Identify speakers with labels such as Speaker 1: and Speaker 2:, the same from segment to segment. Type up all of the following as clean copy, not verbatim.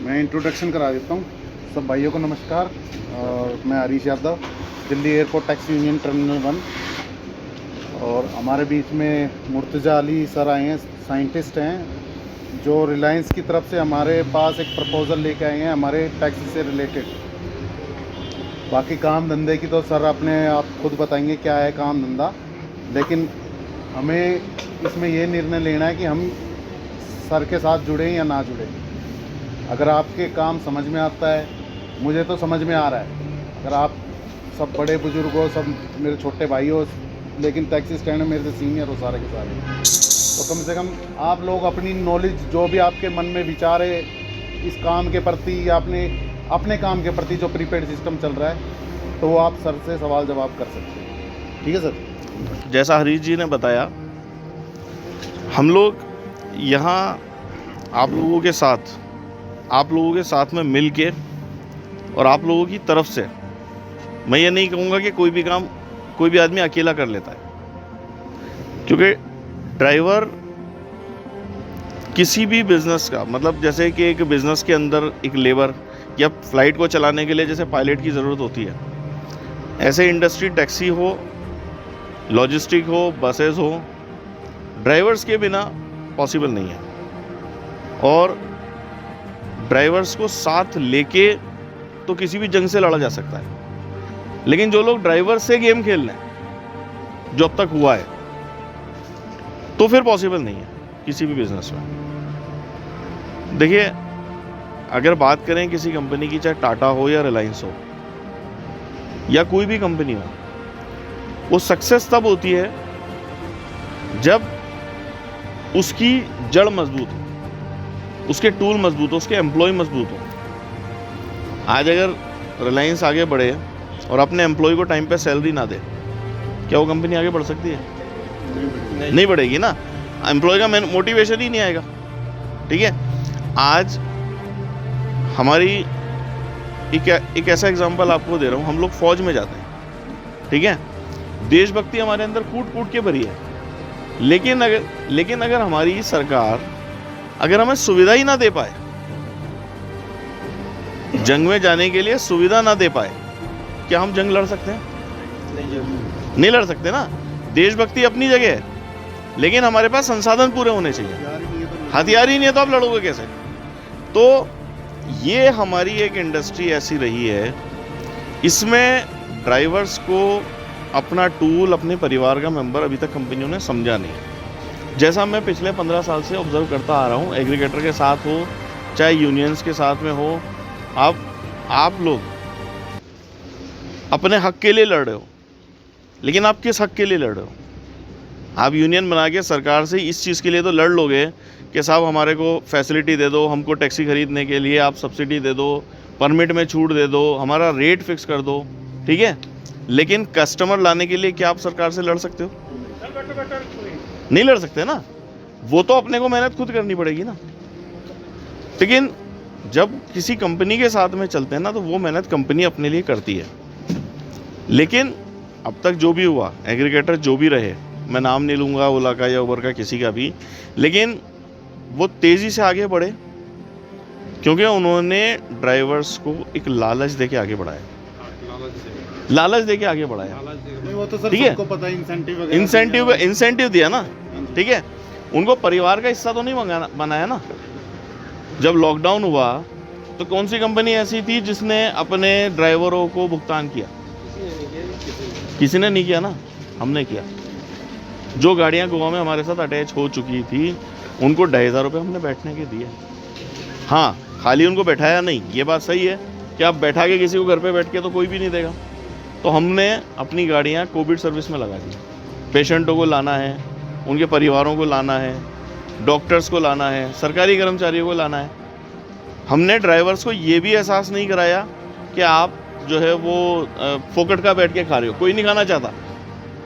Speaker 1: मैं इंट्रोडक्शन करा देता हूँ। सब भाइयों को नमस्कार। और मैं Harish Yadav, Delhi airport taxi union terminal 1। और हमारे बीच में मुर्तज़ा अली सर आए हैं, साइंटिस्ट हैं, जो रिलायंस की तरफ से हमारे पास एक प्रपोज़ल लेके आए हैं हमारे टैक्सी से रिलेटेड। बाकी काम धंधे की तो सर अपने आप खुद बताएंगे क्या है काम धंधा, लेकिन हमें इसमें ये निर्णय लेना है कि हम सर के साथ जुड़ें या ना जुड़ें। अगर आपके काम समझ में आता है, मुझे तो समझ में आ रहा है, अगर आप सब बड़े बुजुर्ग हो, सब मेरे छोटे भाई हो, लेकिन टैक्सी स्टैंड में मेरे से सीनियर हो सारे के सारे, तो कम से कम आप लोग अपनी नॉलेज, जो भी आपके मन में विचार है इस काम के प्रति या अपने काम के प्रति जो प्रीपेड सिस्टम चल रहा है, तो वो आप सर से सवाल जवाब कर सकते हैं। ठीक है सर।
Speaker 2: जैसा हरीश जी ने बताया, हम लोग यहाँ आप लोगों के साथ में मिल के और आप लोगों की तरफ से, मैं ये नहीं कहूँगा कि कोई भी आदमी अकेला कर लेता है, क्योंकि ड्राइवर किसी भी बिज़नेस का, मतलब जैसे कि एक बिज़नेस के अंदर एक लेबर या फ्लाइट को चलाने के लिए जैसे पायलट की ज़रूरत होती है, ऐसे इंडस्ट्री टैक्सी हो, लॉजिस्टिक हो, बसेस हो, ड्राइवर्स के बिना पॉसिबल नहीं है। और ड्राइवर्स को साथ लेके तो किसी भी जंग से लड़ा जा सकता है, लेकिन जो लोग ड्राइवर से गेम खेल रहे हैं, जो अब तक हुआ है, तो फिर पॉसिबल नहीं है किसी भी बिजनेस में। देखिए, अगर बात करें किसी कंपनी की, चाहे टाटा हो या रिलायंस हो या कोई भी कंपनी हो, वो सक्सेस तब होती है जब उसकी जड़ मजबूत हो, उसके टूल मजबूत हो, उसके एम्प्लॉय मजबूत हो। आज अगर रिलायंस आगे बढ़े और अपने एम्प्लॉय को टाइम पे सैलरी ना दे, क्या वो कंपनी आगे बढ़ सकती है? नहीं बढ़ेगी ना। एम्प्लॉय का मोटिवेशन ही नहीं आएगा। ठीक है, आज हमारी एक ऐसा एग्जांपल आपको दे रहा हूँ। हम लोग फौज में जाते हैं, ठीक है, देशभक्ति हमारे अंदर कूट कूट के भरी है, लेकिन अगर हमारी सरकार अगर हमें सुविधा ही ना दे पाए, जंग में जाने के लिए सुविधा ना दे पाए, क्या हम जंग लड़ सकते हैं? नहीं लड़ सकते ना। देशभक्ति अपनी जगह है, लेकिन हमारे पास संसाधन पूरे होने चाहिए। हथियार ही नहीं है तो आप लड़ोगे कैसे? तो ये हमारी एक इंडस्ट्री ऐसी रही है, इसमें ड्राइवर्स को अपना टूल, अपने परिवार का मेंबर अभी तक कंपनियों ने समझा नहीं। जैसा मैं पिछले 15 साल से ऑब्जर्व करता आ रहा हूँ, एग्रीगेटर के साथ हो चाहे यूनियंस के साथ में हो, आप लोग अपने हक के लिए लड़ रहे हो, लेकिन आप किस हक के लिए लड़ रहे हो? आप यूनियन बना के सरकार से इस चीज़ के लिए तो लड़ लोगे कि साहब हमारे को फैसिलिटी दे दो, हमको टैक्सी खरीदने के लिए आप सब्सिडी दे दो, परमिट में छूट दे दो, हमारा रेट फिक्स कर दो, ठीक है, लेकिन कस्टमर लाने के लिए क्या आप सरकार से लड़ सकते हो? नहीं लड़ सकते ना। वो तो अपने को मेहनत खुद करनी पड़ेगी ना। लेकिन जब किसी कंपनी के साथ में चलते हैं ना, तो वो मेहनत कंपनी अपने लिए करती है। लेकिन अब तक जो भी हुआ, एग्रीगेटर जो भी रहे, मैं नाम नहीं लूँगा ओला का या उबर का, किसी का भी, लेकिन वो तेज़ी से आगे बढ़े क्योंकि उन्होंने ड्राइवर्स को एक लालच देके आगे बढ़ाया।
Speaker 1: वो तो सर
Speaker 2: ठीक है,
Speaker 1: सबको पता है,
Speaker 2: इंसेंटिव दिया ना। ठीक है, उनको परिवार का हिस्सा तो नहीं बनाया ना। जब लॉकडाउन हुआ तो कौन सी कंपनी ऐसी थी जिसने अपने ड्राइवरों को भुगतान किया? किसी ने नहीं किया ना, हमने किया। जो गाड़ियां गोवा में हमारे साथ अटैच हो चुकी थी, उनको 2,500 रुपये हमने बैठने के दिए। हाँ, खाली उनको बैठाया नहीं, ये बात सही है कि आप बैठा के किसी को घर पे बैठ के तो कोई भी नहीं देगा। तो हमने अपनी गाड़ियां कोविड सर्विस में लगा दी। पेशेंटों को लाना है, उनके परिवारों को लाना है, डॉक्टर्स को लाना है, सरकारी कर्मचारियों को लाना है। हमने ड्राइवर्स को ये भी एहसास नहीं कराया कि आप जो है वो फोकट का बैठ के खा रहे हो। कोई नहीं खाना चाहता।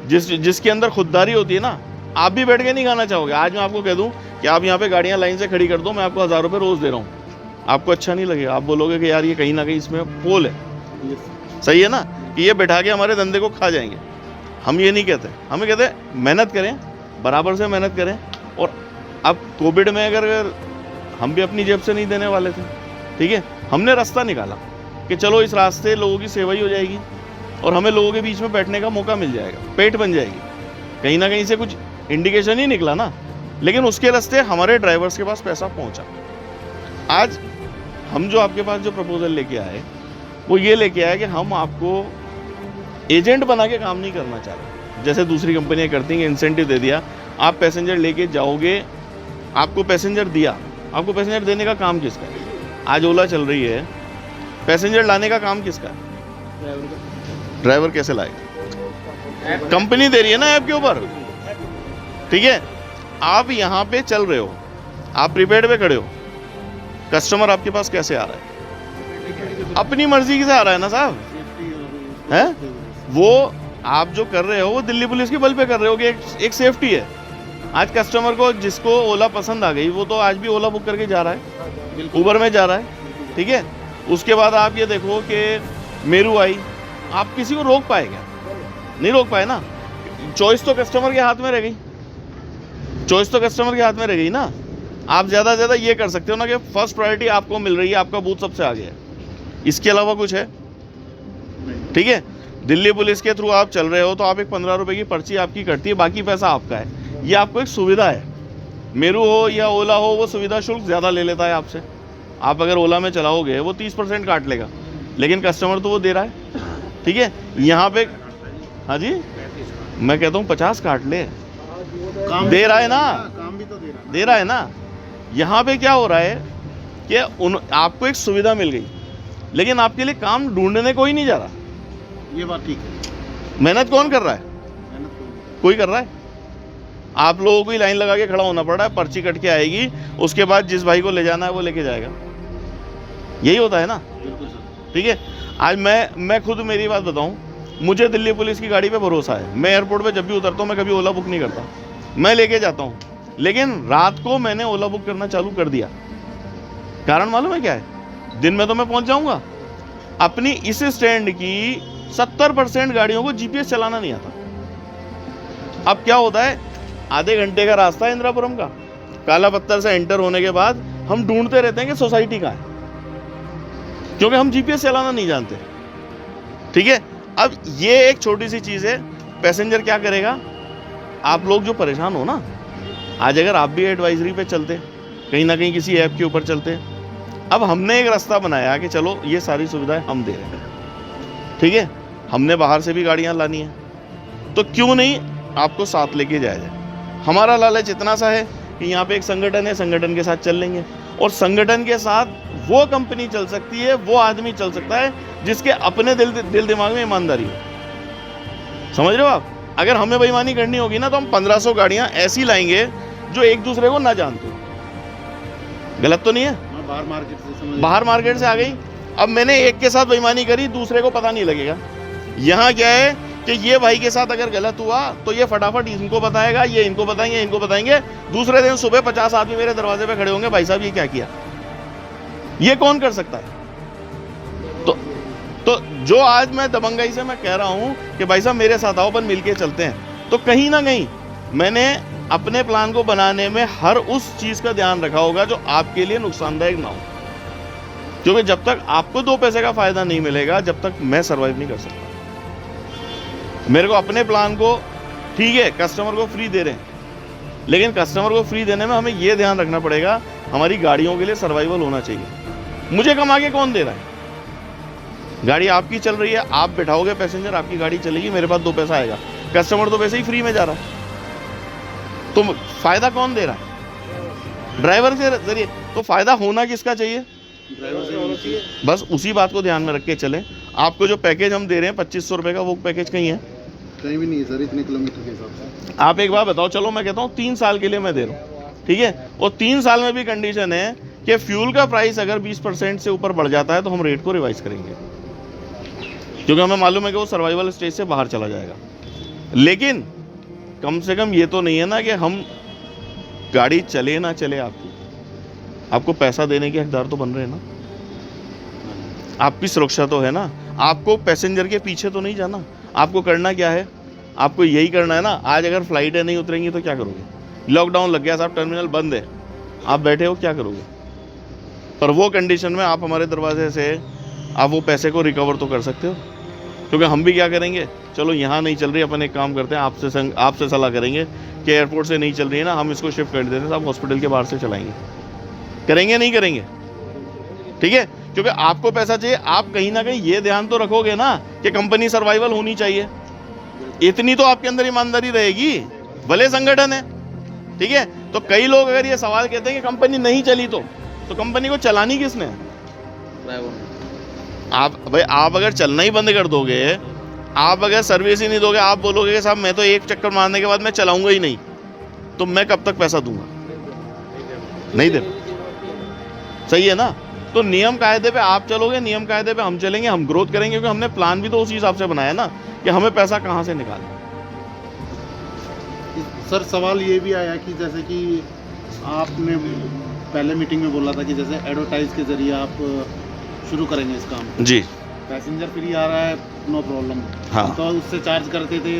Speaker 2: जिसके अंदर खुददारी होती है ना, आप भी बैठ के नहीं खाना चाहोगे। आज मैं आपको कह दूं कि आप यहाँ पे गाड़ियाँ लाइन से खड़ी कर दो, मैं आपको 1,000 रुपये रोज़ दे रहा हूँ, आपको अच्छा नहीं लगेगा। आप बोलोगे कि यार ये कहीं ना कहीं इसमें पोल है। सही है ना, कि ये बैठा के हमारे धंधे को खा जाएंगे। हम ये नहीं कहते, हमें कहते हैं मेहनत करें, बराबर से मेहनत करें। और अब कोविड में अगर हम भी अपनी जेब से नहीं देने वाले थे, ठीक है, हमने रास्ता निकाला कि चलो इस रास्ते लोगों की सेवा ही हो जाएगी और हमें लोगों के बीच में बैठने का मौका मिल जाएगा, पेट बन जाएगी। कहीं ना कहीं से कुछ इंडिकेशन ही निकला ना, लेकिन उसके रास्ते हमारे ड्राइवर्स के पास पैसा पहुंचा। आज हम जो आपके पास जो प्रपोजल लेके आए वो ये लेके आए कि हम आपको एजेंट बना के काम नहीं करना चाह रहे, जैसे दूसरी कंपनियां करती हैं, इंसेंटिव दे दिया, आप पैसेंजर लेके जाओगे, आपको पैसेंजर दिया, आपको पैसेंजर देने का काम किसका है? आज ओला चल रही है, पैसेंजर लाने का काम किसका है? ड्राइवर कैसे लाएगा? कंपनी दे रही है ना ऐप के ऊपर, ठीक है। आप यहाँ पे चल रहे हो, आप प्रीपेड पे खड़े हो, कस्टमर आपके पास कैसे आ रहा है? अपनी मर्जी से आ रहा है ना साहब, है वो आप जो कर रहे हो वो दिल्ली पुलिस के बल पे कर रहे हो कि एक सेफ्टी है। आज कस्टमर को जिसको ओला पसंद आ गई वो तो आज भी ओला बुक करके जा रहा है, उबर में जा रहा है, ठीक है। उसके बाद आप ये देखो कि मेरू आई, आप किसी को रोक पाए क्या? नहीं रोक पाए ना। चॉइस तो कस्टमर के हाथ में रह गई, चॉइस तो कस्टमर के हाथ में रह गई ना। आप ज़्यादा से ज़्यादा ये कर सकते हो ना कि फर्स्ट प्रायोरिटी आपको मिल रही है, आपका बूथ सबसे आगे है, इसके अलावा कुछ है? ठीक है। दिल्ली पुलिस के थ्रू आप चल रहे हो तो आप एक 15 रुपए की पर्ची आपकी कटती है, बाकी पैसा आपका है। ये आपको एक सुविधा है। मेरू हो या ओला हो, वो सुविधा शुल्क ज़्यादा ले लेता है आपसे। आप अगर ओला में चलाओगे वो 30% काट लेगा, लेकिन कस्टमर तो वो दे रहा है, ठीक है। यहाँ पे हाँ जी, मैं कहता हूँ 50 काट ले, दे रहा है ना,
Speaker 1: काम भी तो
Speaker 2: दे रहा है ना। यहाँ पे क्या हो रहा है कि आपको एक सुविधा मिल गई, लेकिन आपके लिए काम ढूंढने कोई नहीं जा रहा।
Speaker 1: ये बात ठीक है।
Speaker 2: मेहनत कौन कर रहा है? कोई कर रहा है। आप लोगों को ही लाइन लगा के खड़ा होना पड़ रहा है, पर्ची कट के आएगी, उसके बाद जिस भाई को ले जाना है वो लेके जाएगा। यही होता है ना, ठीक है। आज मैं खुद मेरी बात बताऊं, मुझे दिल्ली पुलिस की गाड़ी पे भरोसा है। मैं एयरपोर्ट पे जब भी उतरता हूं मैं कभी ओला बुक नहीं करता, मैं लेके जाता हूं। लेकिन रात को मैंने ओला बुक करना चालू कर दिया। कारण मालूम है क्या है? दिन में तो मैं पहुंच जाऊंगा। अपनी इस स्टैंड की 70% गाड़ियों को जीपीएस चलाना नहीं आता। अब क्या होता है, आधे घंटे का रास्ता है इंदिरापुरम का, काला पत्थर से एंटर होने के बाद हम ढूंढते रहते हैं कि सोसाइटी कहाँ है, क्योंकि हम जीपीएस चलाना नहीं जानते, ठीक है। अब ये एक छोटी सी चीज़ है। पैसेंजर क्या करेगा? आप लोग जो परेशान हो ना, आज अगर आप भी एडवाइजरी पे चलते, कहीं ना कहीं किसी ऐप के ऊपर चलते, अब हमने एक रास्ता बनाया कि चलो ये सारी सुविधाएं हम दे रहे हैं, ठीक है। हमने बाहर से भी गाड़ियां लानी है, तो क्यों नहीं आपको साथ लेके जाया जाए। हमारा लालच इतना सा है कि यहाँ पे एक संगठन है, संगठन के साथ चल लेंगे, और संगठन के साथ वो कंपनी चल सकती है, वो आदमी चल सकता है जिसके अपने दिल दिमाग में ईमानदारी हो। समझ रहे हो आप? अगर हमें बेईमानी करनी होगी ना तो हम 1500 गाड़ियां ऐसी लाएंगे जो एक दूसरे को ना जानते हो। गलत तो नहीं है? बाहर मार्केट से आ गई। अब मैंने एक के साथ बेईमानी करी, दूसरे को पता नहीं लगेगा। यहाँ क्या है कि ये भाई के साथ अगर गलत हुआ तो ये फटाफट इनको बताएगा, ये इनको बताएंगे, इनको बताएंगे। दूसरे दिन सुबह 50 आदमी मेरे दरवाजे पे खड़े होंगे, भाई साहब ये क्या किया। ये कौन कर सकता है? तो जो आज मैं दबंगाई से मैं कह रहा हूं कि भाई साहब मेरे साथ आओ, अपन मिलके चलते हैं, तो कहीं ना कहीं मैंने अपने प्लान को बनाने में हर उस चीज का ध्यान रखा होगा जो आपके लिए नुकसानदायक ना हो। क्योंकि जब तक आपको 2 पैसे का फायदा नहीं मिलेगा, जब तक मैं सर्वाइव नहीं कर सकता। मेरे को अपने प्लान को, ठीक है कस्टमर को फ्री दे रहे हैं, लेकिन कस्टमर को फ्री देने में हमें यह ध्यान रखना पड़ेगा हमारी गाड़ियों के लिए सर्वाइवल होना चाहिए। मुझे कमा के कौन दे रहा है? गाड़ी आपकी चल रही है, आप बैठाओगे पैसेंजर, आपकी गाड़ी चलेगी, मेरे पास 2 पैसा आएगा। कस्टमर तो वैसे ही फ्री में जा रहा है, तो फायदा कौन दे रहा है? ड्राइवर के जरिए। तो फायदा होना किसका चाहिए?
Speaker 1: ड्राइवर से होना चाहिए।
Speaker 2: बस उसी बात को ध्यान में रख के चलें। आपको जो पैकेज हम दे रहे हैं 2500 रुपये का, वो पैकेज कहीं है?
Speaker 1: कहीं भी नहीं है सर, इतने किलोमीटर के हिसाब से।
Speaker 2: आप एक बार बताओ, चलो मैं कहता हूँ 3 साल के लिए मैं दे रहा हूँ, ठीक है। और 3 साल में भी कंडीशन है कि फ्यूल का प्राइस अगर 20% से ऊपर बढ़ जाता है तो हम रेट को रिवाइज करेंगे, क्योंकि हमें मालूम है कि वो सर्वाइवल स्टेज से बाहर चला जाएगा। लेकिन कम से कम ये तो नहीं है ना कि हम गाड़ी चले ना चले, आपको पैसा देने के हकदार तो बन रहे हैं ना, आपकी सुरक्षा तो है ना। आपको पैसेंजर के पीछे तो नहीं जाना। आपको करना क्या है? आपको यही करना है ना। आज अगर फ्लाइटें नहीं उतरेंगी तो क्या करोगे? लॉकडाउन लग गया साहब, टर्मिनल बंद है, आप बैठे हो, क्या करोगे? पर वो कंडीशन में आप हमारे दरवाजे से आप वो पैसे को रिकवर तो कर सकते हो। क्योंकि हम भी क्या करेंगे, चलो यहाँ नहीं चल रही, अपन एक काम करते हैं, आपसे सलाह करेंगे कि एयरपोर्ट से नहीं चल रही है ना, हम इसको शिफ्ट कर देते हैं, साहब हॉस्पिटल के बाहर से चलाएंगे। करेंगे नहीं करेंगे? ठीक है, क्योंकि आपको पैसा चाहिए। आप कहीं ना कहीं ये ध्यान तो रखोगे ना कि कंपनी सर्वाइवल होनी चाहिए, इतनी तो आपके अंदर ईमानदारी रहेगी, भले संगठन है। ठीक है, तो कई लोग अगर ये सवाल कहते हैं कि कंपनी नहीं चली तो कंपनी को चलानी किसने है? आप अगर चलना ही बंद कर दोगे, आप अगर सर्विस ही नहीं दोगे, आप बोलोगे कि साहब मैं तो एक चक्कर मारने के बाद मैं चलाऊंगा ही नहीं, तो मैं कब तक पैसा दूंगा? नहीं दे। सही है ना? तो नियम कायदे पे आप चलोगे, नियम कायदे पे हम चलेंगे, हम ग्रोथ करेंगे, क्योंकि हमने प्लान भी तो उसी हिसाब से बनाया ना कि हमें पैसा कहाँ से निकालना।
Speaker 1: सर सवाल ये भी आया कि जैसे कि आपने पहले मीटिंग में बोला था कि जैसे एडवर्टाइज के जरिए आप शुरू करेंगे इस काम को।
Speaker 2: जी।
Speaker 1: पैसेंजर फ्री आ रहा है, नो प्रॉब्लम।
Speaker 2: हाँ।
Speaker 1: तो उससे चार्ज करते थे,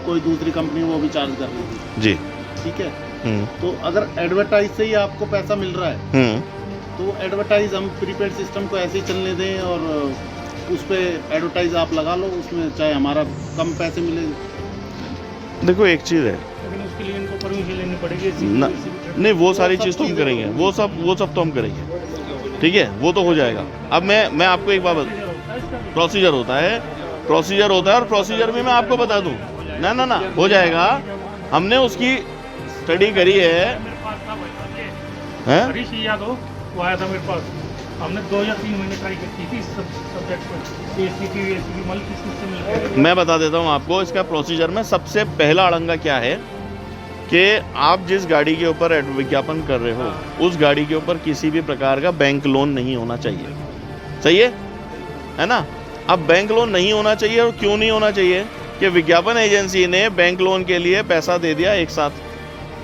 Speaker 1: कोई दूसरी कंपनी वो भी चार्ज कर रही थी।
Speaker 2: जी।
Speaker 1: ठीक है, तो अगर एडवर्टाइज से ही आपको पैसा मिल रहा है तो एडवर्टाइज हम प्रीपेड सिस्टम को ऐसे ही चलने दें और उस पर एडवर्टाइज आप लगा लो, उसमें चाहे हमारा कम पैसे मिले।
Speaker 2: देखो एक चीज़ है,
Speaker 3: लेकिन उसके लिए इनको परमिशन लेनी पड़ेगी।
Speaker 2: नहीं वो सारी चीज़ तो हम करेंगे, वो सब तो हम करेंगे। ठीक है, वो तो हो जाएगा। अब मैं आपको एक बात, प्रोसीजर होता है और प्रोसीजर भी मैं आपको बता दूं ना हो जाएगा। हमने उसकी स्टडी करी है।
Speaker 3: हरीश यादव वो आया था मेरे पास, हमने 2 या 3 महीने ट्राई की थी इस सब्जेक्ट पर, एसीटी मल्टी सिस्टम।
Speaker 2: मैं बता देता हूँ आपको इसका प्रोसीजर में। सबसे पहला अड़ंगा क्या है कि आप जिस गाड़ी के ऊपर विज्ञापन कर रहे हो उस गाड़ी के ऊपर किसी भी प्रकार का बैंक लोन नहीं होना चाहिए। सही है ना? अब बैंक लोन नहीं होना चाहिए, और क्यों नहीं होना चाहिए कि विज्ञापन एजेंसी ने बैंक लोन के लिए पैसा दे दिया एक साथ,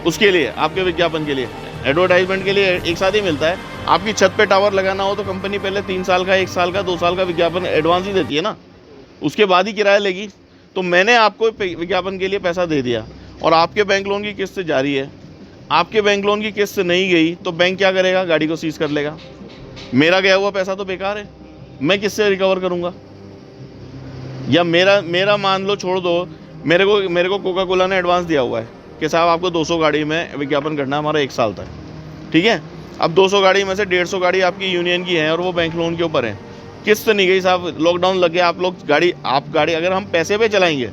Speaker 2: उसके लिए आपके विज्ञापन के लिए, एडवर्टाइजमेंट के लिए एक साथ ही मिलता है। आपकी छत पे टावर लगाना हो तो कंपनी पहले 3 साल का, 1 साल का, 2 साल का विज्ञापन एडवांस ही देती है ना, उसके बाद ही किराया लेगी। तो मैंने आपको विज्ञापन के लिए पैसा दे दिया और आपके बैंक लोन की किस्त जारी है, आपके बैंक लोन की किस्त नहीं गई तो बैंक क्या करेगा? गाड़ी को सीज कर लेगा। मेरा गया हुआ पैसा तो बेकार है, मैं किससे रिकवर करूँगा? या मेरा मान लो, छोड़ दो, मेरे को कोका कोला ने एडवांस दिया हुआ है कि साहब आपको 200 गाड़ी में विज्ञापन करना है हमारा 1 साल तक। ठीक है, अब 200 गाड़ी में से 150 गाड़ी आपकी यूनियन की है और वो बैंक लोन के ऊपर है, किस्त नहीं गई साहब, लॉकडाउन लग गया, आप गाड़ी अगर हम पैसे पे चलाएंगे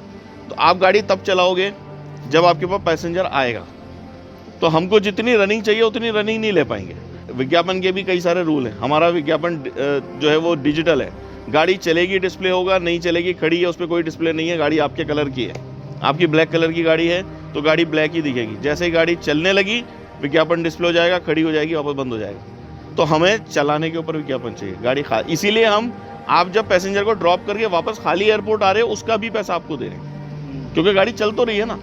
Speaker 2: तो आप गाड़ी तब चलाओगे जब आपके पास पैसेंजर आएगा। तो हमको जितनी रनिंग चाहिए उतनी रनिंग नहीं ले पाएंगे। विज्ञापन के भी कई सारे रूल हैं। हमारा विज्ञापन जो है वो डिजिटल है, गाड़ी चलेगी डिस्प्ले होगा, नहीं चलेगी खड़ी है उस पर कोई डिस्प्ले नहीं है, गाड़ी आपके कलर की है, आपकी ब्लैक कलर की गाड़ी है तो गाड़ी ब्लैक ही दिखेगी। जैसे ही गाड़ी चलने लगी विज्ञापन डिस्प्ले हो जाएगा, खड़ी हो जाएगी, वापस बंद हो जाएगा। तो हमें चलाने के ऊपर विज्ञापन चाहिए, गाड़ी इसीलिए हम आप जब पैसेंजर को ड्रॉप करके वापस खाली एयरपोर्ट आ रहे हो उसका भी पैसा आपको दे रहे हैं, क्योंकि गाड़ी चल तो रही है ना,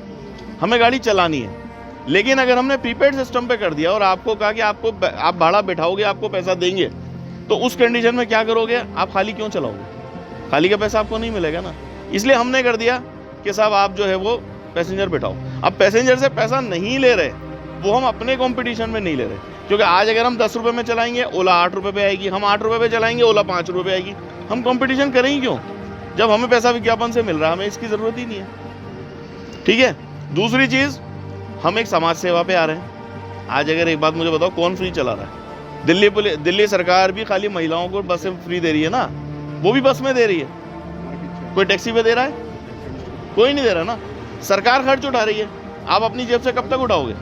Speaker 2: हमें गाड़ी चलानी है। लेकिन अगर हमने प्रीपेड सिस्टम पे कर दिया और आपको कहा कि आप भाड़ा बैठाओगे, आपको पैसा देंगे, तो उस कंडीशन में क्या करोगे? आप खाली क्यों चलाओगे? खाली का पैसा आपको नहीं मिलेगा ना। इसलिए हमने कर दिया कि साहब आप जो है वो पैसेंजर बैठाओ। अब पैसेंजर से पैसा नहीं ले रहे, वो हम अपने कंपटीशन में नहीं ले रहे, क्योंकि आज अगर हम 10 रुपये में चलाएंगे ओला 8 रुपये पे आएगी, हम 8 रुपये पे चलाएंगे ओला 5 रुपये पे आएगी। हम कंपटीशन करेंगे क्यों जब हमें पैसा विज्ञापन से मिल रहा है? हमें इसकी ज़रूरत ही नहीं है। ठीक है, दूसरी चीज़, हम एक समाज सेवा पे आ रहे हैं। आज अगर एक बात मुझे बताओ, कौन फ्री चला रहा है? दिल्ली सरकार भी खाली महिलाओं को बस फ्री दे रही है ना, वो भी बस में दे रही है। कोई टैक्सी पे दे रहा है? कोई नहीं दे रहा ना। सरकार खर्च उठा रही है, आप अपनी जेब से कब तक उठाओगे?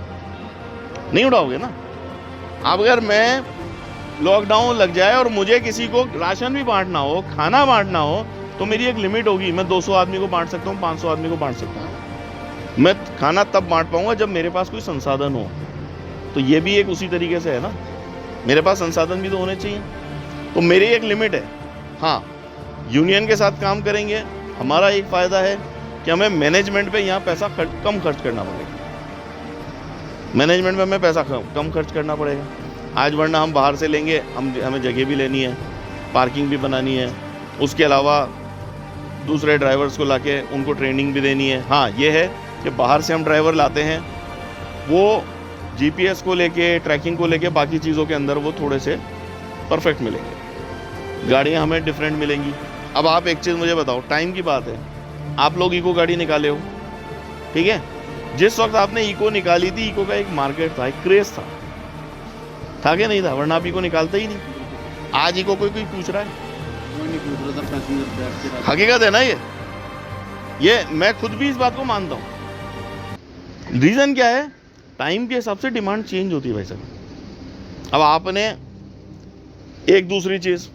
Speaker 2: नहीं उठाओगे ना। अब अगर मैं लॉकडाउन लग जाए और मुझे किसी को राशन भी बांटना हो, खाना बांटना हो, तो मेरी एक लिमिट होगी। मैं 200 आदमी को बांट सकता हूँ, 500 आदमी को बांट सकता हूँ। मैं खाना तब बांट पाऊंगा जब मेरे पास कोई संसाधन हो। तो ये भी एक उसी तरीके से है ना, मेरे पास संसाधन भी तो होने चाहिए। तो मेरी एक लिमिट है। हाँ, यूनियन के साथ काम करेंगे, हमारा एक फ़ायदा है कि हमें मैनेजमेंट पे यहाँ पैसा कम खर्च करना पड़ेगा। मैनेजमेंट में हमें पैसा कम खर्च करना पड़ेगा आज, वरना हम बाहर से लेंगे, हमें जगह भी लेनी है, पार्किंग भी बनानी है, उसके अलावा दूसरे ड्राइवर्स को लाके उनको ट्रेनिंग भी देनी है। हाँ, ये है कि बाहर से हम ड्राइवर लाते हैं, वो जीपीएस को लेके, ट्रैकिंग को लेके, बाकी चीज़ों के अंदर वो थोड़े से परफेक्ट मिलेंगे, गाड़ियाँ हमें डिफरेंट मिलेंगी। अब आप एक चीज़ मुझे बताओ, टाइम की बात है, आप लोग इको गाड़ी निकाले हो, ठीक है, जिस वक्त आपने इको निकाली थी, इको का एक मार्केट था, एक क्रेज था कि नहीं था? वरना आप इको निकालते ही नहीं। आज इको कोई पूछ रहा है? हकीकत है ना ये मैं खुद भी इस बात को मानता हूँ। रीज़न क्या है? टाइम के हिसाब से डिमांड चेंज होती है भाई साहब। अब आपने एक दूसरी चीज़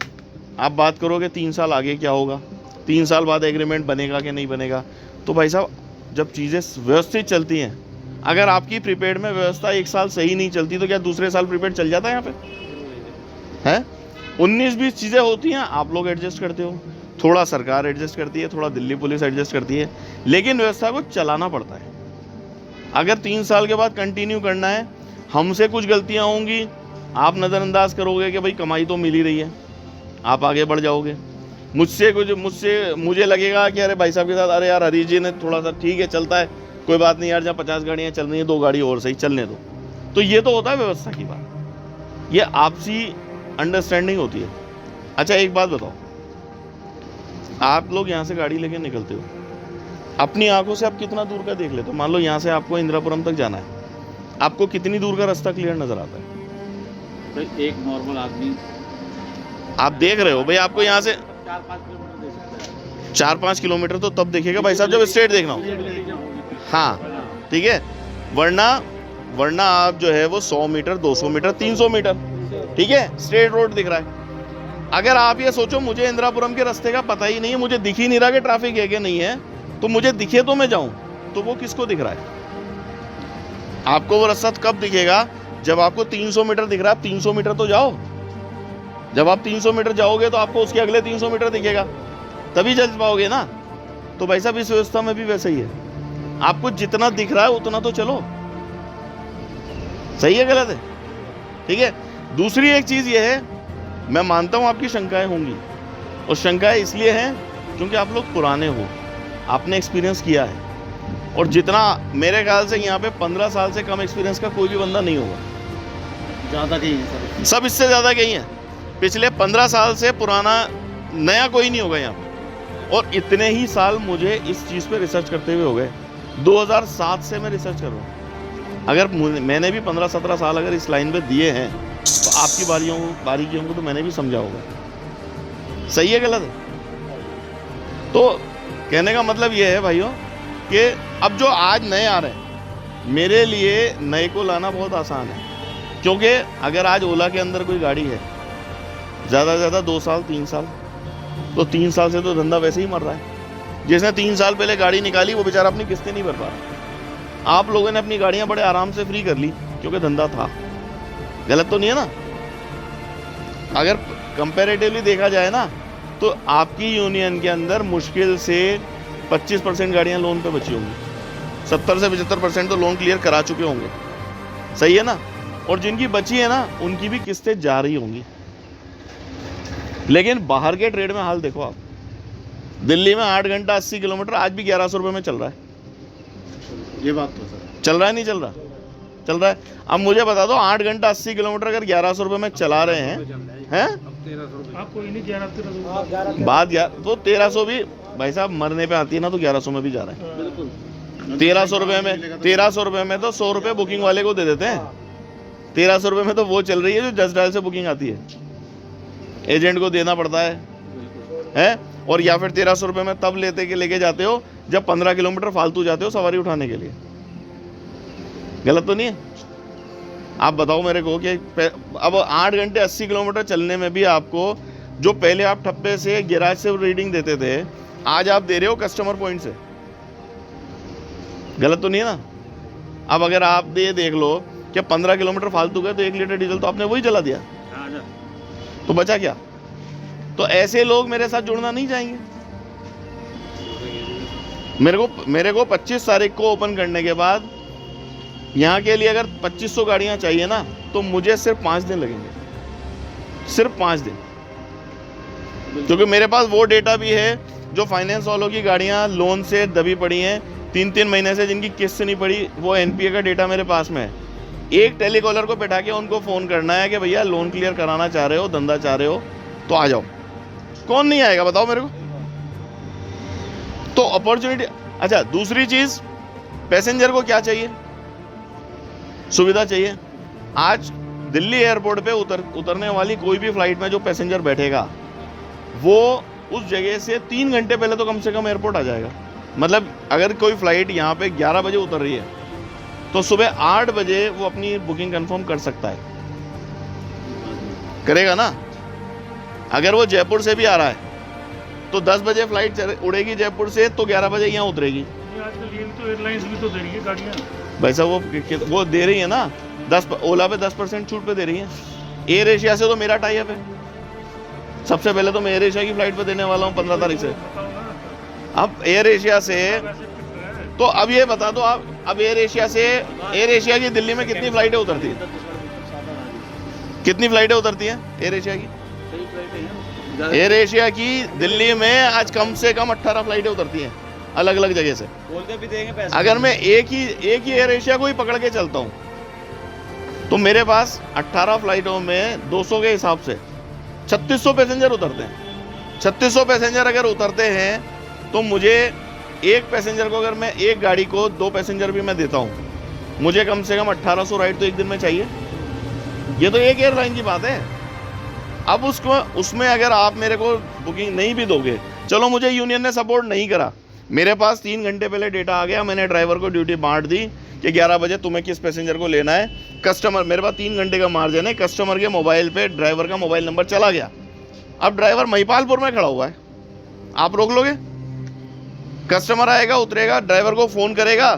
Speaker 2: आप बात करोगे 3 साल आगे क्या होगा, 3 साल बाद एग्रीमेंट बनेगा कि नहीं बनेगा, तो भाई साहब जब चीज़ें व्यवस्थित चलती हैं, अगर आपकी प्रीपेड में व्यवस्था 1 साल सही नहीं चलती तो क्या दूसरे साल प्रीपेड चल जाता है यहाँ पे? है 19-20 चीज़ें होती हैं, आप लोग एडजस्ट करते हो, थोड़ा सरकार एडजस्ट करती है, थोड़ा दिल्ली पुलिस एडजस्ट करती है, लेकिन व्यवस्था को चलाना पड़ता है। अगर 3 साल के बाद कंटिन्यू करना है, हमसे कुछ गलतियाँ होंगी, आप नज़रअंदाज करोगे कि भाई कमाई तो मिल ही रही है, आप आगे बढ़ जाओगे। मुझे लगेगा कि अरे भाई साहब के साथ, अरे यार हरीश जी ने थोड़ा सा ठीक है चलता है, कोई बात नहीं यार, जहाँ 50 गाड़ियाँ चल रही हैं 2 गाड़ी और सही चलने दो। तो ये तो होता है व्यवस्था की बात, ये आपसी अंडरस्टैंडिंग होती है। अच्छा एक बात बताओ, आप लोग यहाँ से गाड़ी लेके निकलते हो, अपनी आंखों से आप कितना दूर का देख लेते हो? मान लो यहाँ से आपको इंदिरापुरम तक जाना है, आपको कितनी दूर का रास्ता क्लियर नजर आता है?
Speaker 4: तो एक नॉर्मल आदमी
Speaker 2: आप देख रहे हो भाई, आपको यहाँ से
Speaker 4: 4-5 किलोमीटर दे सकता है।
Speaker 2: 4-5 किलोमीटर तो तब देखेगा भाई साहब जब स्ट्रेट देखना हो। हाँ ठीक है, वरना आप जो है वो 100 मीटर 200 मीटर 300 मीटर, ठीक है, स्ट्रेट रोड दिख रहा है। अगर आप ये सोचो मुझे इंदिरापुरम के रास्ते का पता ही नहीं है, मुझे दिख ही नहीं रहा कि ट्रैफिक है कि नहीं है, तो मुझे दिखे तो मैं जाऊं, तो वो किसको दिख रहा है? आपको वो रास्ता कब दिखेगा? जब आपको 300 मीटर दिख रहा है, आप 300 मीटर तो जाओ। जब आप 300 मीटर जाओगे तो आपको उसके अगले 300 मीटर दिखेगा, तभी चल पाओगे ना। तो भाई साहब इस व्यवस्था में भी वैसा ही है, आपको जितना दिख रहा है उतना तो चलो। सही है गलत है? ठीक है। दूसरी एक चीज ये है, मैं मानता हूं आपकी शंकाएं होंगी, और शंकाएं इसलिए हैं क्योंकि आप लोग पुराने हो, आपने एक्सपीरियंस किया है, और जितना मेरे ख्याल से यहाँ पे 15 साल से कम एक्सपीरियंस का कोई भी बंदा नहीं होगा।
Speaker 4: ज़्यादा कहीं है सर,
Speaker 2: सब इससे ज़्यादा कहीं है। पिछले 15 साल से पुराना नया कोई नहीं होगा यहाँ पे। और इतने ही साल मुझे इस चीज़ पे रिसर्च करते हुए हो गए, 2007 से मैं रिसर्च कर रहा हूँ। अगर मैंने भी 15-17 साल अगर इस लाइन पे दिए हैं तो आपकी बारीकियों को तो मैंने भी समझा होगा। सही है गलत है? तो कहने का मतलब ये है भाइयों कि अब जो आज नए आ रहे हैं, मेरे लिए नए को लाना बहुत आसान है, क्योंकि अगर आज ओला के अंदर कोई गाड़ी है ज़्यादा से ज़्यादा 2 साल 3 साल, तो 3 साल से तो धंधा वैसे ही मर रहा है। जिसने 3 साल पहले गाड़ी निकाली वो बेचारा अपनी किस्तें नहीं भर पा रहा। आप लोगों ने अपनी गाड़ियां बड़े आराम से फ्री कर ली क्योंकि धंधा था। गलत तो नहीं है ना? अगर कंपैरेटिवली देखा जाए ना, तो आपकी यूनियन के अंदर मुश्किल से 25% गाड़ियां लोन पे बची होंगी, 70 से 75% तो लोन क्लियर करा चुके होंगे। सही है ना? और जिनकी बची है ना, उनकी भी किस्तें जा रही होंगी। लेकिन बाहर के ट्रेड में हाल देखो आप, दिल्ली में 8 घंटा 80 किलोमीटर आज भी 1100 रुपये में चल रहा है।
Speaker 1: ये बात तो सर
Speaker 2: चल रहा है नहीं चल रहा? चल रहा है। अब मुझे बता दो, 8 घंटा 80 किलोमीटर अगर 1100 रुपये में चला रहे हैं
Speaker 3: आपको इन्हीं 11
Speaker 2: बात तो 1300 भी भाई साहब मरने पे आती है ना, तो 1100 में भी जा रहे हैं।
Speaker 4: बिल्कुल
Speaker 2: 1300 रुपये में तो 100 रुपये बुकिंग वाले को दे देते हैं। 1300 रुपये में तो वो चल रही है जो जस्ट डायल से बुकिंग आती है, एजेंट को देना पड़ता है। और या फिर 1300 रुपये में तब लेके जाते हो जब 15 किलोमीटर फालतू जाते हो सवारी उठाने के लिए। गलत तो नहीं है? आप बताओ मेरे को कि अब 8 घंटे 80 किलोमीटर चलने में भी आपको, जो पहले आप ठप्पे से गैराज से रीडिंग देते थे, आज आप दे रहे हो कस्टमर पॉइंट से। गलत तो नहीं है ना? अब अगर आप ये देख लो कि 15 किलोमीटर फालतू गए तो 1 लीटर डीजल तो आपने वही जला दिया, तो बचा क्या? तो ऐसे लोग मेरे साथ जुड़ना नहीं चाहेंगे। मेरे को 25 तारीख को ओपन करने के बाद यहाँ के लिए अगर 2500 गाड़ियाँ चाहिए ना, तो मुझे सिर्फ 5 दिन लगेंगे, सिर्फ 5 दिन। क्योंकि मेरे पास वो डेटा भी है जो फाइनेंस वालों की गाड़ियाँ लोन से दबी पड़ी हैं 3-3 महीने से, जिनकी किस्त नहीं पड़ी, वो एनपीए का डेटा मेरे पास में है। एक टेलीकॉलर को बैठा के उनको फ़ोन करना है कि भैया लोन क्लियर कराना चाह रहे हो, धंधा चाह रहे हो तो आ जाओ। कौन नहीं आएगा बताओ मेरे को? तो अपॉर्चुनिटी। अच्छा, दूसरी चीज़, पैसेंजर को क्या चाहिए? सुविधा चाहिए। आज दिल्ली एयरपोर्ट पे उतरने वाली कोई भी फ्लाइट में जो पैसेंजर बैठेगा वो उस जगह से 3 घंटे पहले तो कम से कम एयरपोर्ट आ जाएगा। मतलब अगर कोई फ़्लाइट यहाँ पे 11 बजे उतर रही है तो सुबह 8 बजे वो अपनी बुकिंग कंफर्म कर सकता है, करेगा ना। अगर वो जयपुर से भी आ रहा है तो 10 बजे फ्लाइट उड़ेगी जयपुर से, तो 11 बजे यहाँ उतरेगी।
Speaker 3: आजकल ये भी तो एयरलाइंस भी तो दे रही है गाड़ियाँ।
Speaker 2: भाई साहब वो दे रही है ना, 10 ओला पे 10% छूट पे दे रही है। एयर एशिया से तो मेरा टाई अप है। सबसे पहले तो मैं एयर एशिया की फ्लाइट पे देने वाला हूँ 15 तारीख से। अब एयर एशिया से तो अब ये बता दो आप, अब एयर एशिया की दिल्ली में कितनी फ्लाइटें उतरती है? कितनी फ्लाइटें उतरती हैं एयर एशिया की? एयर एशिया की दिल्ली में आज कम से कम 18 फ्लाइटें उतरती हैं अलग अलग जगह से।
Speaker 4: भी देंगे पैसे।
Speaker 2: अगर मैं एक ही एयर एशिया को ही पकड़ के चलता हूँ तो मेरे पास 18 फ्लाइटों में 200 के हिसाब से 3600 पैसेंजर उतरते हैं। 3600 पैसेंजर अगर उतरते हैं तो मुझे एक पैसेंजर को, अगर मैं एक गाड़ी को 2 पैसेंजर भी मैं देता हूँ, मुझे कम से कम 1800 राइड तो एक दिन में चाहिए। ये तो एक एयरलाइन की बात है। अब उसमें अगर आप मेरे को बुकिंग नहीं भी दोगे, चलो मुझे यूनियन ने सपोर्ट नहीं करा, मेरे पास 3 घंटे पहले डेटा आ गया, मैंने ड्राइवर को ड्यूटी बांट दी कि 11 बजे तुम्हें किस पैसेंजर को लेना है। कस्टमर, मेरे पास 3 घंटे का मार्जिन है, कस्टमर के मोबाइल पे ड्राइवर का मोबाइल नंबर चला गया। अब ड्राइवर महिपालपुर में खड़ा हुआ है, आप रोक लोगे? कस्टमर आएगा, उतरेगा, ड्राइवर को फ़ोन करेगा,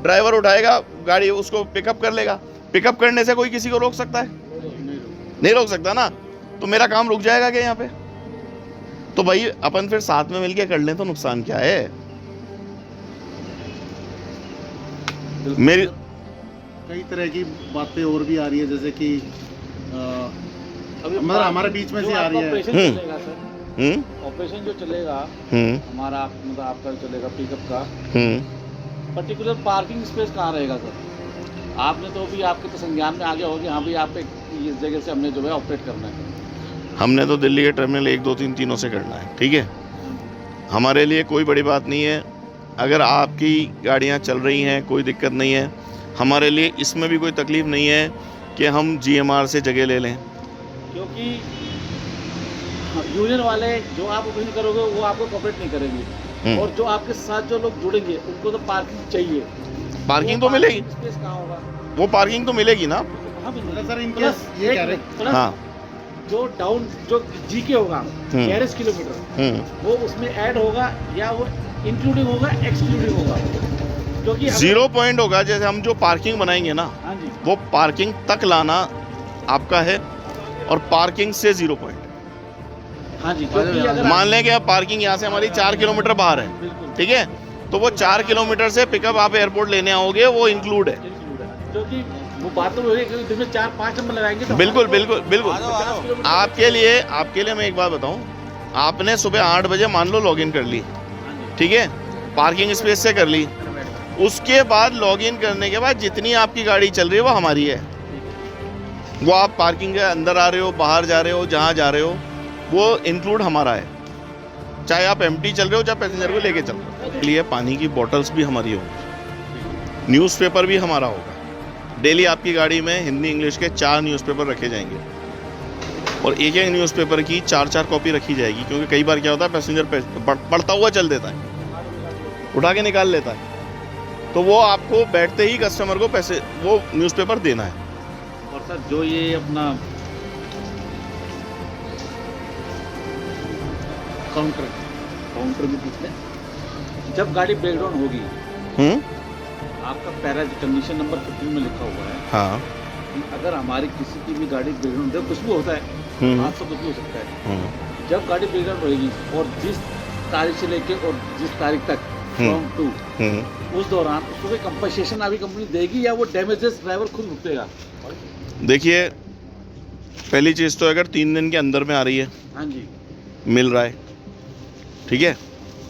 Speaker 2: ड्राइवर उठाएगा गाड़ी, उसको पिकअप कर लेगा। पिकअप करने से कोई किसी को रोक सकता है? नहीं रोक सकता ना। तो मेरा काम रुक जाएगा क्या यहाँ पे? तो भाई अपन फिर साथ में मिलके कर लें तो नुकसान क्या है? मेरी
Speaker 1: कई तरह की बातें और भी आ रही है, जैसे कि
Speaker 4: अभी
Speaker 1: मतलब हमारे बीच में से आ रही है।
Speaker 4: ऑपरेशन चलेगा सर, ऑपरेशन जो चलेगा हमारा, मतलब आपका जो चलेगा पिकअप का, पर्टिकुलर पार्किंग स्पेस कहाँ रहेगा सर? आपने तो भी आपके तो संज्ञान में आ गया होगा, हाँ भी आप इस जगह से हमने जो है ऑपरेट करना है।
Speaker 2: हमने तो दिल्ली के टर्मिनल 1, 2, 3 तीनों से करना है, ठीक है। हमारे लिए कोई बड़ी बात नहीं है। अगर आपकी गाड़ियाँ चल रही हैं, कोई दिक्कत नहीं है। हमारे लिए इसमें भी कोई तकलीफ़ नहीं है कि हम GMR से जगह ले लें,
Speaker 4: क्योंकि यूनियन वाले जो आप ऑपरेशन करोगे वो आपको कोऑपरेट नहीं करेंगे, और जो आपके साथ जो लोग जुड़ेंगे उनको तो पार्किंग चाहिए।
Speaker 2: पार्किंग तो मिलेगी,
Speaker 4: स्पेस कहाँ होगा?
Speaker 2: वो पार्किंग तो मिलेगी ना।
Speaker 4: कहाँ मिलेगी?
Speaker 1: सर इनके
Speaker 4: प्लस
Speaker 1: ये कह रहे हैं,
Speaker 2: हाँ,
Speaker 4: जो डाउन जो GK होगा 11 किलोमीटर, वो उसमें ऐड होगा या वो इंक्लूडिंग होगा, एक्सक्लूडिंग होगा? क्योंकि
Speaker 2: 0 पॉइंट होगा। जैसे हम जो पार्किंग बनाएंगे ना,
Speaker 4: हाँ जी,
Speaker 2: वो पार्किंग तक लाना आपका है, और पार्किंग से 0 पॉइंट।
Speaker 4: हाँ जी, क्योंकि अगर
Speaker 2: मान लें कि आप पार्किंग यहाँ से हमारी 4 किलोमीटर बाहर है,
Speaker 4: बिल्कुल
Speaker 2: ठीक है, तो वो 4 किलोमीटर से पिकअप आप एयरपोर्ट लेने आओगे, वो इंक्लूड है।
Speaker 4: क्योंकि वो बात तो वही, क्योंकि दिन में 4-5 नंबर लगाएंगे तो
Speaker 2: बिल्कुल बिल्कुल बिल्कुल।
Speaker 4: 50 किलोमीटर
Speaker 2: आपके लिए मैं एक बात बताऊं, आपने सुबह 8 बजे मान लो लॉगिन कर ली, ठीक है, पार्किंग स्पेस से कर ली, उसके बाद लॉगिन करने के बाद जितनी आपकी गाड़ी चल रही है वो हमारी है। वो आप पार्किंग के अंदर आ रहे हो, बाहर जा रहे हो, जहाँ जा रहे हो, वो इंक्लूड हमारा है। चाहे आप एम्प्टी चल रहे हो, चाहे पैसेंजर को लेके चल रहे हो। लिए पानी की बॉटल्स भी हमारी होंगी, न्यूज़पेपर भी हमारा होगा। डेली आपकी गाड़ी में हिंदी इंग्लिश के 4 न्यूज़पेपर रखे जाएंगे, और एक एक न्यूज़पेपर की 4-4 कॉपी रखी जाएगी, क्योंकि कई बार क्या होता है पैसेंजर पढ़ता हुआ चल देता है, उठा के निकाल लेता है, तो वो आपको बैठते ही कस्टमर को पैसे वो न्यूज़पेपर देना है।
Speaker 4: और सर जो ये अपना काउंटर में पूछते हैं, जब गाड़ी ब्रेकडाउन होगी, आपका पैरा कंडीशन नंबर 15 में लिखा हुआ है,
Speaker 2: हाँ,
Speaker 4: कि अगर हमारी किसी की भी गाड़ी ब्रेकडाउन होती है, कुछ भी होता है, हादसा कुछ भी हो सकता है, जब गाड़ी ब्रेकडाउन होगी और जिस तारीख से लेके और जिस तारीख तक फ्रॉम टू, उस दौरान उसको कोई कंपनसेशन अभी कंपनी देगी या वो डैमेजेस ड्राइवर खुद भुगतेगा?
Speaker 2: देखिए, पहली चीज़ तो अगर 3 दिन के अंदर में आ रही है,
Speaker 4: हाँ जी,
Speaker 2: मिल रहा है, ठीक है।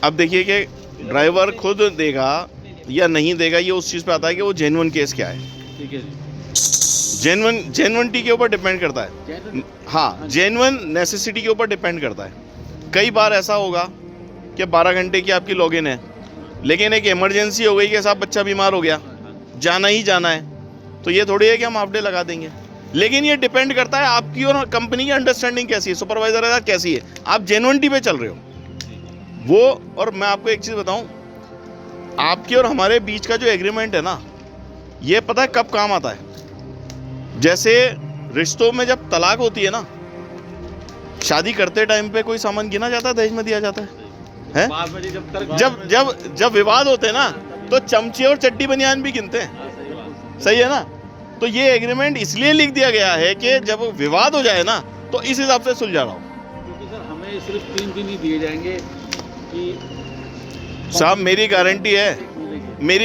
Speaker 2: अब देखिए कि ड्राइवर खुद देगा या नहीं देगा, ये उस चीज़ पे आता है कि वो जेन्युइन केस क्या है।
Speaker 4: ठीक है जी।
Speaker 2: जेन्युइनिटी के ऊपर डिपेंड करता है। हाँ, जेन्युइन नेसेसिटी के ऊपर डिपेंड करता है। कई बार ऐसा होगा कि 12 घंटे की आपकी लॉगिन है, लेकिन एक इमरजेंसी हो गई कि साहब बच्चा बीमार हो गया, जाना ही जाना है, तो ये थोड़ी है कि हम हाफ डे लगा देंगे। लेकिन ये डिपेंड करता है आपकी और कंपनी की अंडरस्टैंडिंग कैसी है, सुपरवाइजर का कैसी है, आप जेन्युइनिटी पे चल रहे हो वो। और मैं आपको एक चीज़ बताऊं, आपके और हमारे बीच का जो एग्रीमेंट है ना, ये पता है कब काम आता है? जैसे रिश्तों में जब तलाक होती है ना, शादी करते टाइम पे कोई सामान गिना जाता है, दहेज में दिया जाता है? जब विवाद होते हैं ना, तो चमचे और चड्डी बनियान भी गिनते हैं, सही है ना? तो ये एग्रीमेंट इसलिए लिख दिया गया है कि जब विवाद हो जाए ना, तो इस हिसाब से सुलझा रहा हूँ।
Speaker 4: क्योंकि सर हमें सिर्फ 3 दिन ही दिए जाएंगे कि
Speaker 2: साहब मेरी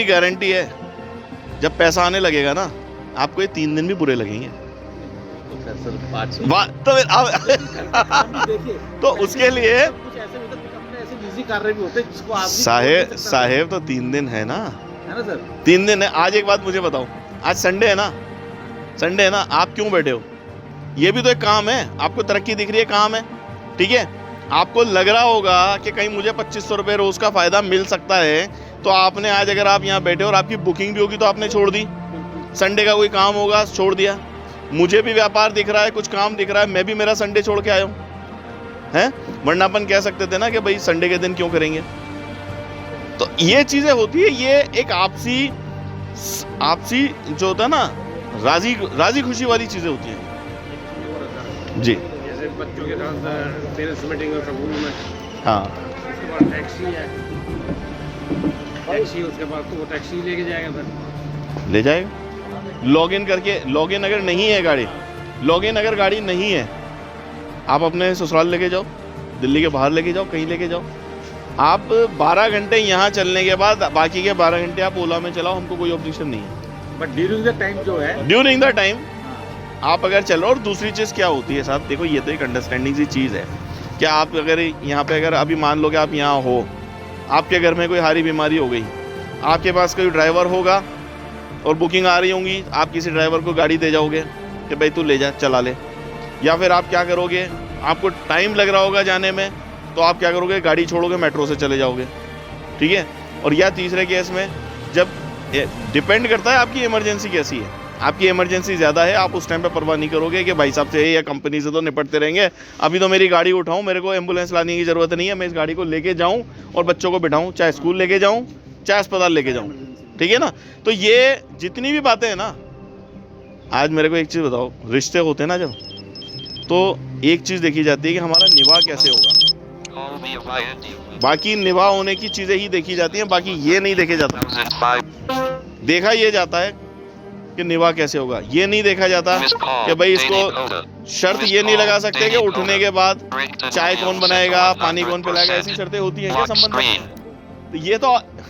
Speaker 2: गारंटी है, जब पैसा आने लगेगा ना, आपको ये 3 दिन भी बुरे लगेंगे। तो फिर तो उसके लिए
Speaker 4: कार्य भी होते हैं जिसको आप
Speaker 2: साहेब तो 3 दिन है ना
Speaker 4: सर?
Speaker 2: 3 दिन है। आज एक बात मुझे बताओ, आज संडे है ना, आप क्यों बैठे हो? ये भी तो एक काम है, आपको तरक्की दिख रही है, काम है, ठीक है? आपको लग रहा होगा कि कहीं मुझे 2500 रुपये रोज का फायदा मिल सकता है, तो आपने आज अगर आप यहाँ बैठे और आपकी बुकिंग भी होगी तो आपने छोड़ दी, संडे का कोई काम होगा छोड़ दिया। मुझे भी व्यापार दिख रहा है, कुछ काम दिख रहा है, मैं भी मेरा संडे छोड़ के आया हूँ, हैं? वरना अपन कह सकते थे ना कि भाई संडे के दिन क्यों करेंगे। तो ये चीजें होती है, ये एक आपसी जो होता है ना, राजी खुशी वाली चीजें होती हैं जी।
Speaker 5: जैसे बच्चों के साथ पेरेंट्स मीटिंग और स्कूल में,
Speaker 2: हाँ,
Speaker 5: उसके बाद टैक्सी है, उसके बाद तो वो टैक्सी लेके जाएगा सर,
Speaker 2: ले जाएगा। लॉगिन अगर नहीं है गाड़ी, अगर गाड़ी नहीं है, आप अपने ससुराल लेके जाओ, दिल्ली के बाहर लेके जाओ, कहीं लेके जाओ। आप 12 घंटे यहाँ चलने के बाद बाकी के 12 घंटे आप ओला में चलाओ, हमको कोई ऑब्जेक्शन नहीं है।
Speaker 4: बट ड्यूरिंग द टाइम जो है,
Speaker 2: ड्यूरिंग द टाइम आप अगर चल रहे हो। और दूसरी चीज़ क्या होती है साहब, देखो ये तो एक अंडरस्टैंडिंग सी चीज़ है कि आप अगर यहाँ पे अगर अभी मान लो कि आप यहाँ हो, आपके घर में कोई हारी बीमारी हो गई, आपके पास कोई ड्राइवर होगा और बुकिंग आ रही होंगी, आप किसी ड्राइवर को गाड़ी दे जाओगे कि भाई तू ले जा, चला ले। या फिर आप क्या करोगे, आपको टाइम लग रहा होगा जाने में, तो आप क्या करोगे, गाड़ी छोड़ोगे, मेट्रो से चले जाओगे, ठीक है? और या तीसरे केस में, जब डिपेंड करता है आपकी इमरजेंसी कैसी है। आपकी इमरजेंसी ज़्यादा है, आप उस टाइम पे परवाह नहीं करोगे कि भाई साहब से या कंपनी से तो निपटते रहेंगे, अभी तो मेरी गाड़ी उठाऊं, मेरे को एम्बुलेंस लाने की ज़रूरत नहीं है, मैं इस गाड़ी को लेके जाऊं और बच्चों को बिठाऊं, चाहे स्कूल लेके जाऊं, चाहे अस्पताल लेके जाऊं, ठीक है ना? तो ये जितनी भी बातें हैं ना, आज मेरे को एक चीज़ बताओ, रिश्ते होते हैं ना जब, तो एक चीज़ देखी जाती है कि हमारा निवाह कैसे होगा। बाकी निवाह होने की चीज़ें ही देखी जाती हैं, बाकी ये नहीं देखे जाता। देखा ये जाता है कि निवाह कैसे होगा, ये नहीं देखा जाता कि भाई इसको शर्त ये नहीं लगा सकते कि उठने के बाद चाय कौन बनाएगा, पानी कौन पिलाएगा, ऐसी शर्तें होती हैं क्या संबंध में? तो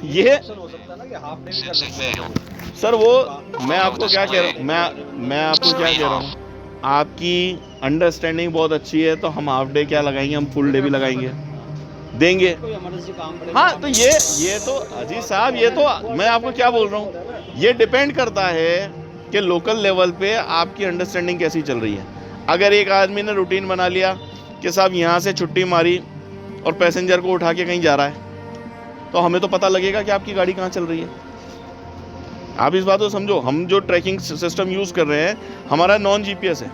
Speaker 2: ये सर वो मैं आपको क्या कह रहा हूँ, मैं आपको क्या कह रहा हूँ, आपकी अंडरस्टैंडिंग बहुत अच्छी है, तो हम हाफ डे क्या लगाएंगे, हम फुल डे भी लगाएंगे, देंगे। हाँ, तो ये तो अजीज साहब, ये तो मैं आपको क्या बोल रहा हूँ, ये डिपेंड करता है कि लोकल लेवल पे आपकी अंडरस्टैंडिंग कैसी चल रही है। अगर एक आदमी ने रूटीन बना लिया कि साहब यहाँ से छुट्टी मारी और पैसेंजर को उठा के कहीं जा रहा है, तो हमें तो पता लगेगा कि आपकी गाड़ी कहाँ चल रही है। आप इस बात को समझो, हम जो ट्रैकिंग सिस्टम यूज़ कर रहे हैं, हमारा नॉन जीपीएस है।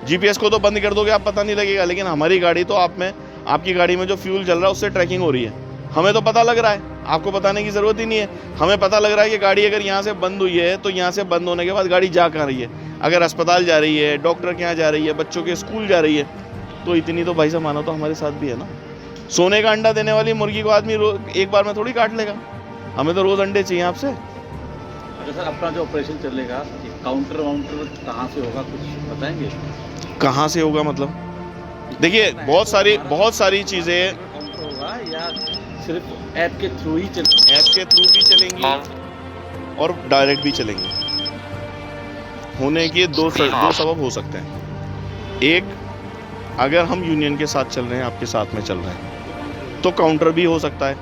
Speaker 2: जीपीएस को तो बंद कर दोगे, आप पता नहीं लगेगा, लेकिन हमारी गाड़ी तो आपकी गाड़ी में जो फ्यूल चल रहा है उससे ट्रैकिंग हो रही है, हमें तो पता लग रहा है, आपको बताने की ज़रूरत ही नहीं है। हमें पता लग रहा है कि गाड़ी अगर यहाँ से बंद हुई है, तो यहाँ से बंद होने के बाद गाड़ी जा कहाँ रही है, अगर अस्पताल जा रही है, डॉक्टर के यहाँ जा रही है, बच्चों के स्कूल जा रही है, तो इतनी तो भाई साहब मानो तो हमारे साथ भी है ना। सोने का अंडा देने वाली मुर्गी को आदमी एक बार में थोड़ी काट लेगा, हमें तो रोज़ अंडे चाहिए आपसे।
Speaker 4: अच्छा सर, अपना जो ऑपरेशन चलेगा, काउंटर वाउंटर कहाँ से होगा, कुछ बताएंगे?
Speaker 2: कहाँ से होगा मतलब, देखिए बहुत सारी चीज़ें
Speaker 4: होगा, या सिर्फ ऐप के थ्रू ही चलेंगी?
Speaker 2: ऐप के थ्रू भी चलेंगी और डायरेक्ट भी चलेंगी। होने के दो सबब हो सकते हैं। एक, अगर हम यूनियन के साथ चल रहे हैं, आपके साथ में चल रहे हैं, तो काउंटर भी हो सकता है।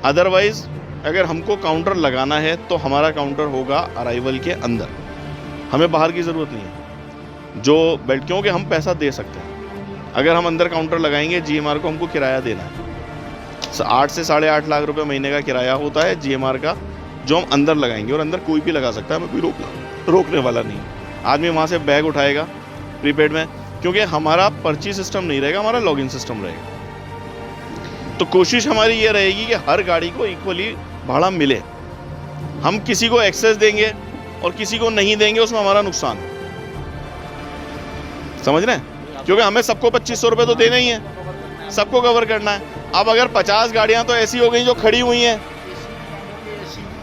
Speaker 2: अदरवाइज अगर हमको काउंटर लगाना है तो हमारा काउंटर होगा अराइवल के अंदर, हमें बाहर की ज़रूरत नहीं है जो बेल्ट, क्योंकि हम पैसा दे सकते हैं। अगर हम अंदर काउंटर लगाएंगे, GMR को हमको किराया देना है, 8 से 8.5 लाख रुपए महीने का किराया होता है GMR का, जो हम अंदर लगाएंगे, और अंदर कोई भी लगा सकता है, हमें कोई रोकने वाला नहीं है। आदमी वहाँ से बैग उठाएगा प्रीपेड में, क्योंकि हमारा पर्ची सिस्टम नहीं रहेगा, हमारा लॉगिन सिस्टम रहेगा। तो कोशिश हमारी ये रहेगी कि हर गाड़ी को इक्वली भाड़ा मिले। हम किसी को एक्सेस देंगे और किसी को नहीं देंगे, उसमें हमारा नुकसान है, समझ रहे हैं? क्योंकि हमें सबको 2500 रुपये तो देना ही है, सबको कवर करना है। अब अगर 50 गाड़ियां तो ऐसी हो गई जो खड़ी हुई हैं,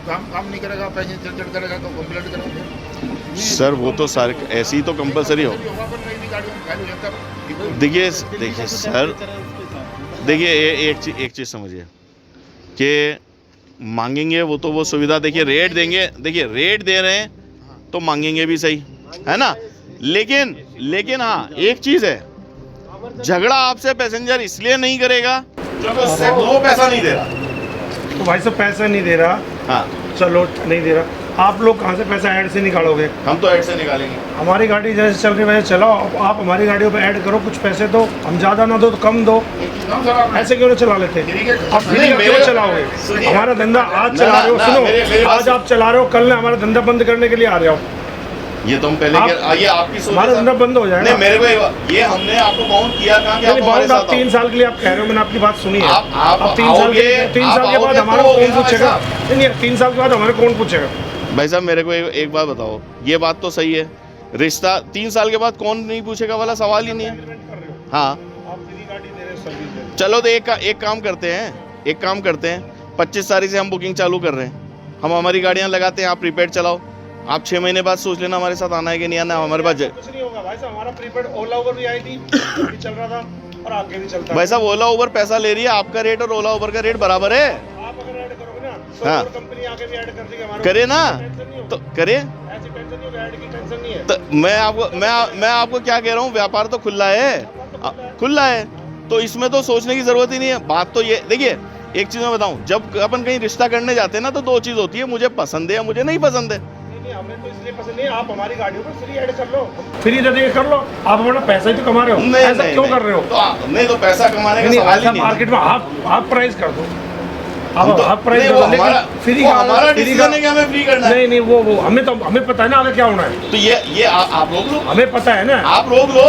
Speaker 5: काम नहीं करेगा, पैसेंजर चढ़ करेगा तो कंप्लेंट करोगे
Speaker 2: सर वो तो सारे ऐसी तो कंपलसरी हो। देखिए सर, देखिए एक चीज़ समझिए कि मांगेंगे वो तो वो सुविधा, देखिए रेट देंगे, देखिए रेट दे रहे हैं तो मांगेंगे भी सही, है ना? लेकिन हाँ एक चीज़ है, झगड़ा आपसे पैसेंजर इसलिए नहीं करेगा क्योंकि उससे वो पैसा नहीं दे रहा।
Speaker 6: तो भाई साहब पैसा नहीं दे रहा,
Speaker 2: हाँ
Speaker 6: चलो नहीं दे रहा, आप लोग कहाँ से पैसा ऐड से निकालोगे?
Speaker 2: हम तो ऐड से निकालेंगे।
Speaker 6: हमारी गाड़ी जैसे चल रही है वैसे चलाओ, अब आप हमारी गाड़ियों पे ऐड करो, कुछ पैसे दो, हम ज़्यादा ना दो तो कम दो, ऐसे क्यों ना चला लेते? आप फ्री का क्यों चलाओगे? हमारा धंधा आज चला रहे हो, सुनो आज आप चला रहे हो, कल हमारा धंधा बंद करने के लिए आ रहे हो,
Speaker 2: ये तो हम पहले ये आपकी सोच
Speaker 6: हमारा धंधा बंद हो जाएगा।
Speaker 2: नहीं, मेरे को ये हमने आपको बाउंड किया था कि आप हमारे साथ
Speaker 6: 3 साल के लिए आप कह रहे हो, मैंने आपकी बात सुनी है।
Speaker 2: आप
Speaker 6: 3 साल के बाद हमारा कौन पूछेगा? नहीं 3 साल के बाद हमारे कौन पूछेगा?
Speaker 2: भाई साहब मेरे को एक बात बताओ, ये बात तो सही है, रिश्ता 3 साल के बाद कौन नहीं पूछेगा वाला सवाल ही नहीं है। हाँ चलो तो एक काम करते हैं, 25 तारीख से हम बुकिंग चालू कर रहे हैं, हम हमारी गाड़ियाँ लगाते हैं, आप प्रीपेड चलाओ, आप 6 महीने बाद सोच लेना हमारे साथ आना है कि नहीं आना। हमारे पास
Speaker 6: कुछ नहीं होगा भाई साहब, हमारा प्रीपेड ओला उबर भी आई थी, भी चल रहा था और आगे भी चलता है।
Speaker 2: भाई साहब ओला उबर पैसा ले रही है, आपका रेट और ओला उबर का रेट बराबर है।
Speaker 6: आप अगर ऐड करोगे ना तो
Speaker 2: हाँ।
Speaker 6: और कंपनी आगे भी ऐड कर देगी हमारे,
Speaker 2: करे ना तो करे।
Speaker 6: ऐसी टेंशन नहीं होगी, ऐड की टेंशन नहीं है।
Speaker 2: तो मैं आपको क्या कह रहा हूँ, व्यापार तो खुला है, तो इसमें तो सोचने की जरूरत ही नहीं है। बात तो ये देखिए, एक चीज मैं बताऊं, जब अपन कहीं रिश्ता करने जाते हैं ना तो 2 चीज होती है, मुझे पसंद है या मुझे नहीं पसंद है।
Speaker 6: नहीं हमें तो इसलिए पसंद नहीं, आप हमारी गाड़ियों पर फ्री ऐड कर लो, फ्री दे देंगे कर लो, आप हमारा पैसा ही तो कमा रहे हो, ऐसा क्यों कर रहे हो?
Speaker 2: नहीं तो पैसा कमाने का सवाल ही नहीं है।
Speaker 6: मार्केट में आप प्राइस कर दो, आप प्राइस
Speaker 2: नहीं,
Speaker 6: कर
Speaker 2: वो
Speaker 6: दो,
Speaker 2: हमारा
Speaker 6: फ्री
Speaker 2: हमारा डिसीजन है कि हमें फ्री करना है।
Speaker 6: नहीं वो हमें पता है ना आगे क्या होना है,
Speaker 2: तो ये आप रोक लो,
Speaker 6: हमें पता है ना।
Speaker 2: आप रोक लो,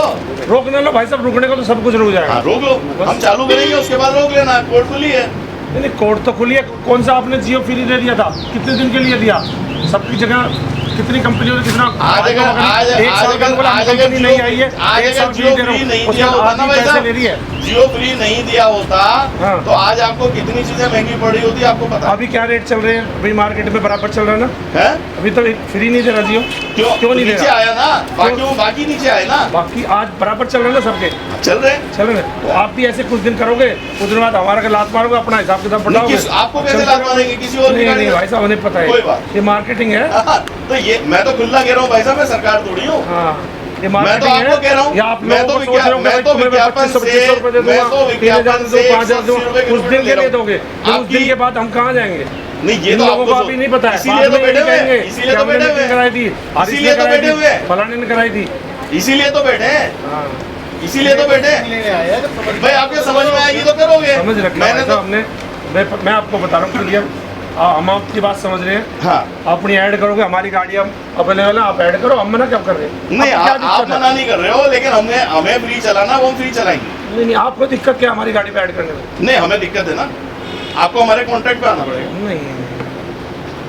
Speaker 6: रोकने लो भाई साहब, रुकने को तो सब कुछ रुक जाएगा।
Speaker 2: रोक लो, हम चालू करेंगे उसके बाद रोक लेना, कोर्ट खुली है।
Speaker 6: नहीं कोर्ट तो खुली है, कौन सा आपने जियो फ्री दे दिया था, कितने दिन के लिए दिया? सबकी जगह कितनी कंपनियों ने कितना
Speaker 2: आज
Speaker 6: एक साल का कंपनी नहीं आई है, एक साल फ्री दे रहा हूं, उसके बाद आधी पैसे ले रही है।
Speaker 2: जियो फ्री नहीं दिया होता
Speaker 6: हाँ।
Speaker 2: तो आज आपको कितनी चीजें महंगी पड़ी होती आपको पता है?
Speaker 6: अभी क्या रेट चल रहे हैं? अभी मार्केट में बराबर चल रहा है ना,
Speaker 2: है?
Speaker 6: अभी तो फ्री नहीं दे रहा जियो, क्यों नहीं दे
Speaker 2: नीचे
Speaker 6: रहा?
Speaker 2: आया ना, बाकी नीचे आए ना,
Speaker 6: बाकी आज बराबर चल रहे हैं ना, सबके
Speaker 2: चल रहे हैं।
Speaker 6: तो आप भी ऐसे कुछ दिन करोगे, कुछ दिन बाद हमारा लात मारोगे, अपना हिसाब किताब बढ़ाओगे।
Speaker 2: आपको कैसे लात मारेंगे? किसी और
Speaker 6: नहीं भाई साहब उन्हें पता
Speaker 2: कोई
Speaker 6: है,
Speaker 2: बात।
Speaker 6: ये मार्केटिंग है।
Speaker 2: तो ये मैं तो खुला कह रहा हूँ भाई साहब, मैं सरकार थोड़ी हूँ।
Speaker 6: हाँ ये
Speaker 2: मैं तो
Speaker 6: मार्केटिंग
Speaker 2: आपको
Speaker 6: है।
Speaker 2: कह रहा हूँ,
Speaker 6: या आप
Speaker 2: मैं
Speaker 6: लोगों
Speaker 2: तो
Speaker 6: को सोच रहे हो
Speaker 2: मैं तो
Speaker 6: कि
Speaker 2: विज्ञापन से
Speaker 6: 2500 रुपए दे
Speaker 2: मैं तो
Speaker 6: दूंगा, 3000
Speaker 2: विज्ञापन से
Speaker 6: 5000 दूंगा,
Speaker 2: 180
Speaker 6: उस दिन के लिए
Speaker 2: रुपए
Speaker 6: दोगे, उस दिन के बाद हम कहाँ जाएंगे?
Speaker 2: नहीं ये
Speaker 6: इन
Speaker 2: तो
Speaker 6: लोगों
Speaker 2: आपको
Speaker 6: को अभी नहीं पता है,
Speaker 2: इसीलिए तो बैठे हुए हैं,
Speaker 6: इसीलिए तो बैठे हुए कराई थी,
Speaker 2: इसीलिए तो बैठे हुए हैं,
Speaker 6: फलाने ने कराई थी,
Speaker 2: इसीलिए तो बैठे हैं, इसीलिए तो बैठे हैं। भाई आपके समझ में आएगी तो करोगे।
Speaker 6: समझ रखना
Speaker 2: मैंने तो
Speaker 6: हमने, मैं आपको बता रहा हूँ क्लियर, हम आपकी बात समझ रहे हैं।
Speaker 2: हाँ
Speaker 6: आप अपनी ऐड करोगे, हमारी गाड़ियाँ अवेलेबल है, आप ऐड करो, हम मना क्या कर रहे हैं?
Speaker 2: नहीं
Speaker 6: आपको क्या
Speaker 2: आप
Speaker 6: दिक्कत है?
Speaker 2: मना नहीं कर रहे हो, लेकिन हमें फ्री चलाना, वो हम फ्री चलाएंगे।
Speaker 6: नहीं आपको दिक्कत क्या हमारी गाड़ी पे ऐड करने में?
Speaker 2: नहीं हमें दिक्कत है ना, आपको हमारे कॉन्ट्रैक्ट पे आना पड़ेगा।
Speaker 6: नहीं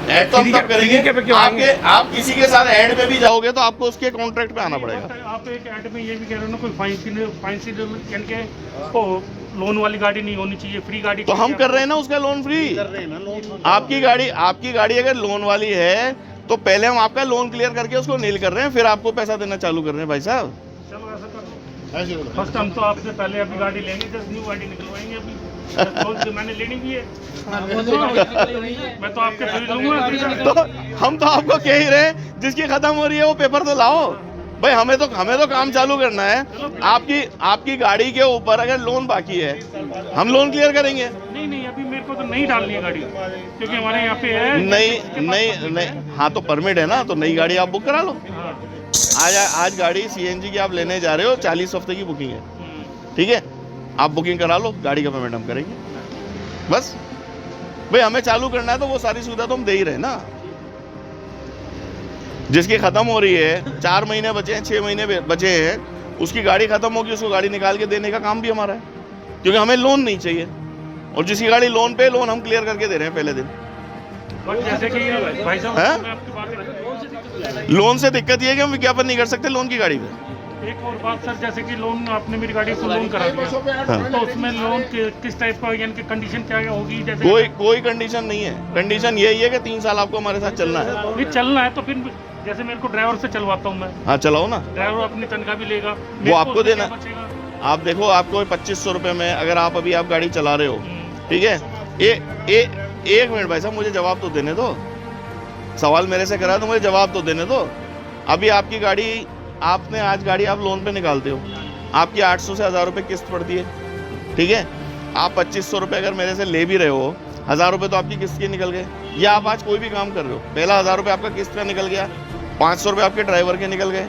Speaker 2: ऐड तो हम तब करेंगे,
Speaker 6: पे क्यों आएंगे?
Speaker 2: आप किसी के साथ ऐड पे भी जाओगे तो आपको उसके कॉन्ट्रैक्ट पे आना पड़ेगा।
Speaker 3: आप एक ऐड में ये भी कह रहे हो ना, कोई फाइनेंशियल यानी कि लोन वाली गाड़ी नहीं होनी चाहिए, फ्री गाड़ी।
Speaker 2: तो हम कर रहे हैं ना उसका लोन फ्री। आपकी गाड़ी अगर लोन वाली है तो पहले हम आपका लोन क्लियर करके उसको नील कर रहे हैं, फिर आपको पैसा देना चालू कर रहे हैं भाई साहब।
Speaker 3: चलो ऐसा कर लो, फर्स्ट हम तो आपसे पहले अभी गाड़ी लेंगे, जस्ट न्यू गाड़ी निकलवाएंगे अभी, तो मैंने लेनी भी है, मैं तो आपके फिर लूंगा।
Speaker 2: तो हम तो आपको कह ही रहे हैं, जिसकी खत्म हो रही है वो पेपर तो लाओ भाई। हमें तो काम चालू करना है। आपकी गाड़ी के ऊपर अगर लोन बाकी है हम लोन क्लियर करेंगे।
Speaker 3: नहीं अभी मेरे को तो नहीं डालनी है गाड़ी, क्योंकि हमारे यहाँ पे है।
Speaker 2: नहीं हाँ तो परमिट है ना, तो नई गाड़ी आप बुक करा लो।
Speaker 3: हाँ
Speaker 2: आज गाड़ी सीएनजी की आप लेने जा रहे हो, 40 हफ्ते की बुकिंग है, ठीक है, आप बुकिंग करा लो, गाड़ी का पेमेंट हम करेंगे बस। भाई हमें चालू करना है तो वो सारी सुविधा तो हम दे ही रहे ना। जिसकी खत्म हो रही है, 4 महीने बचे हैं, 6 महीने बचे हैं, उसकी गाड़ी खत्म होगी, उसको गाड़ी निकाल के देने का काम भी हमारा है, क्योंकि हमें लोन नहीं चाहिए। और जिसकी गाड़ी लोन पे, लोन हम क्लियर करके दे रहे हैं पहले दिन।
Speaker 3: बट जैसे कि भाई साहब मैं आपकी बात,
Speaker 2: लोन से दिक्कत ये है कि हम विज्ञापन नहीं कर सकते लोन की गाड़ी पे।
Speaker 3: एक और बात सर, जैसे कि लोन आपने मेरी गाड़ी को लोन करा दिया,
Speaker 2: हाँ।
Speaker 3: तो उसमें लोन किस टाइप का, यानी कि कंडीशन क्या होगी? जैसे
Speaker 2: कोई कंडीशन नहीं है। कंडीशन यही है कि 3 साल आपको हमारे साथ चलना है।
Speaker 3: नहीं चलना है तो फिर जैसे मेरे को ड्राइवर से चलवाता हूँ मैं,
Speaker 2: हाँ चलाओ ना,
Speaker 3: ड्राइवर अपनी तनख्वाह भी लेगा,
Speaker 2: वो आपको देना।
Speaker 3: बचेगा।
Speaker 2: आप देखो, आपको 2500 रुपये में अगर आप अभी आप गाड़ी चला रहे हो, ठीक है, एक मिनट भाई साहब, मुझे जवाब तो देने दो। सवाल मेरे से करा तो मुझे जवाब तो देने दो। अभी आपकी गाड़ी, आपने आज गाड़ी आप लोन पे निकालते हो, आपकी 800 से 1000 रुपये किस्त पड़ती है, ठीक है। आप 2500 रुपये अगर मेरे से ले भी रहे हो, 1000 रुपये तो आपकी किस्त के निकल गए। या आप आज कोई भी काम कर रहे हो, पहला 1000 रुपये आपका किस्त का निकल गया, 500 रुपये आपके ड्राइवर के निकल गए,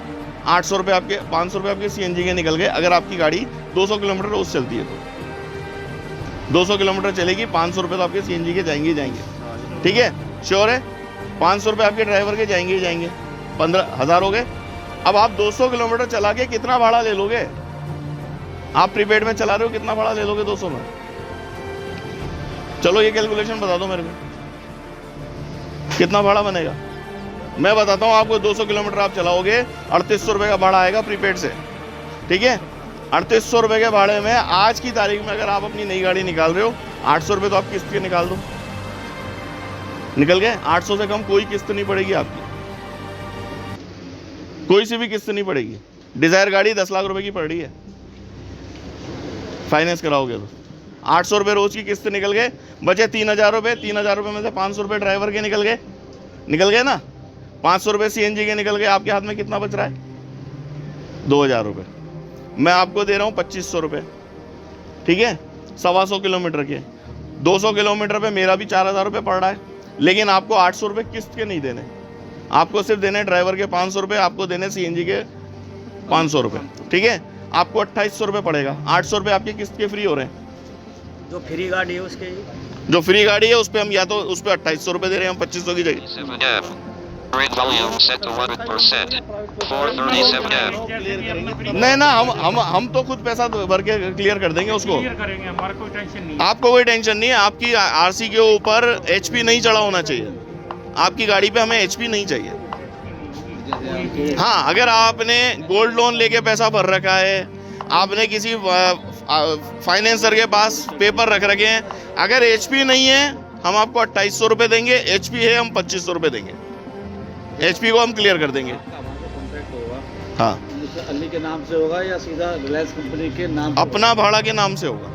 Speaker 2: 800 रुपये आपके, 500 रुपये आपके सीएनजी के निकल गए। अगर आपकी गाड़ी 200 किलोमीटर रोज चलती है तो 200 किलोमीटर चलेगी, 500 रुपये तो आपके सीएनजी के जाएंगे ही जाएंगे, ठीक है, श्योर है। 500 रुपये आपके ड्राइवर के जाएंगे ही जाएंगे, 15,000 हो गए। अब आप 200 किलोमीटर चला के कितना भाड़ा ले लोगे? आप प्रीपेड में चला रहे हो, कितना भाड़ा ले लोगे 200 में? चलो ये कैलकुलेशन बता दो मेरे को, कितना भाड़ा बनेगा? मैं बताता हूँ आपको। 200 किलोमीटर आप चलाओगे, 3800 रुपये का भाड़ा आएगा प्रीपेड से, ठीक है। 3800 रुपये के भाड़े में आज की तारीख में अगर आप अपनी नई गाड़ी निकाल रहे हो, 800 रुपये तो आप किस्त के निकाल दो, निकल गए। 800 से कम कोई किस्त नहीं पड़ेगी आपकी, कोई सी भी किस्त नहीं पड़ेगी। डिजायर गाड़ी 10 लाख रुपए की पड़ रही है, फाइनेंस कराओगे तो 800 रुपये रोज की किस्त निकल गए, बचे 3000 रुपये। 3000 रुपये में से 500 रुपये ड्राइवर के निकल गए ना, 500 रुपये सीएनजी के निकल गए। आपके हाथ में कितना बच रहा है? 2000 रुपये। मैं आपको दे रहा हूँ 2500 रुपये, ठीक है, 125 किलोमीटर के। 200 किलोमीटर पे मेरा भी 4000 रुपये पड़ रहा है, लेकिन आपको 800 रुपये किस्त के नहीं देने, आपको सिर्फ देने ड्राइवर के 500 रुपये, आपको देने सीएनजी के 500 रुपये, ठीक है। आपको 2800 रुपये पड़ेगा। 800 रुपये आपके किस्त के फ्री हो रहे हैं।
Speaker 7: जो फ्री गाड़ी है उसके,
Speaker 2: जो फ्री गाड़ी है उस पर हम या तो उस पर 2800 रुपये दे रहे हैं हम 2500 की जगह।
Speaker 8: 7F. Brake volume set to 100%. 437F.
Speaker 2: नहीं ना, हम तो खुद पैसा भर के क्लियर कर देंगे उसको,
Speaker 3: क्लियर करेंगे, हमारा कोई टेंशन नहीं है।
Speaker 2: आपको कोई टेंशन नहीं है। आपकी आरसी के ऊपर एचपी नहीं चढ़ा होना चाहिए, आपकी गाड़ी पे हमें एचपी नहीं चाहिए। हाँ, अगर आपने गोल्ड लोन लेके पैसा भर रखा है, आपने किसी फाइनेंसर के पास पेपर रख रखे हैं, अगर एचपी नहीं है हम आपको 2800 रुपये देंगे, एचपी है हम 2500 रुपये देंगे, एचपी को हम क्लियर कर देंगे।
Speaker 4: कॉन्ट्रैक्ट होगा,
Speaker 2: हाँ,
Speaker 4: अली के नाम से होगा या सीधा रिलायंस कंपनी के नाम?
Speaker 2: अपना भाड़ा के नाम से होगा।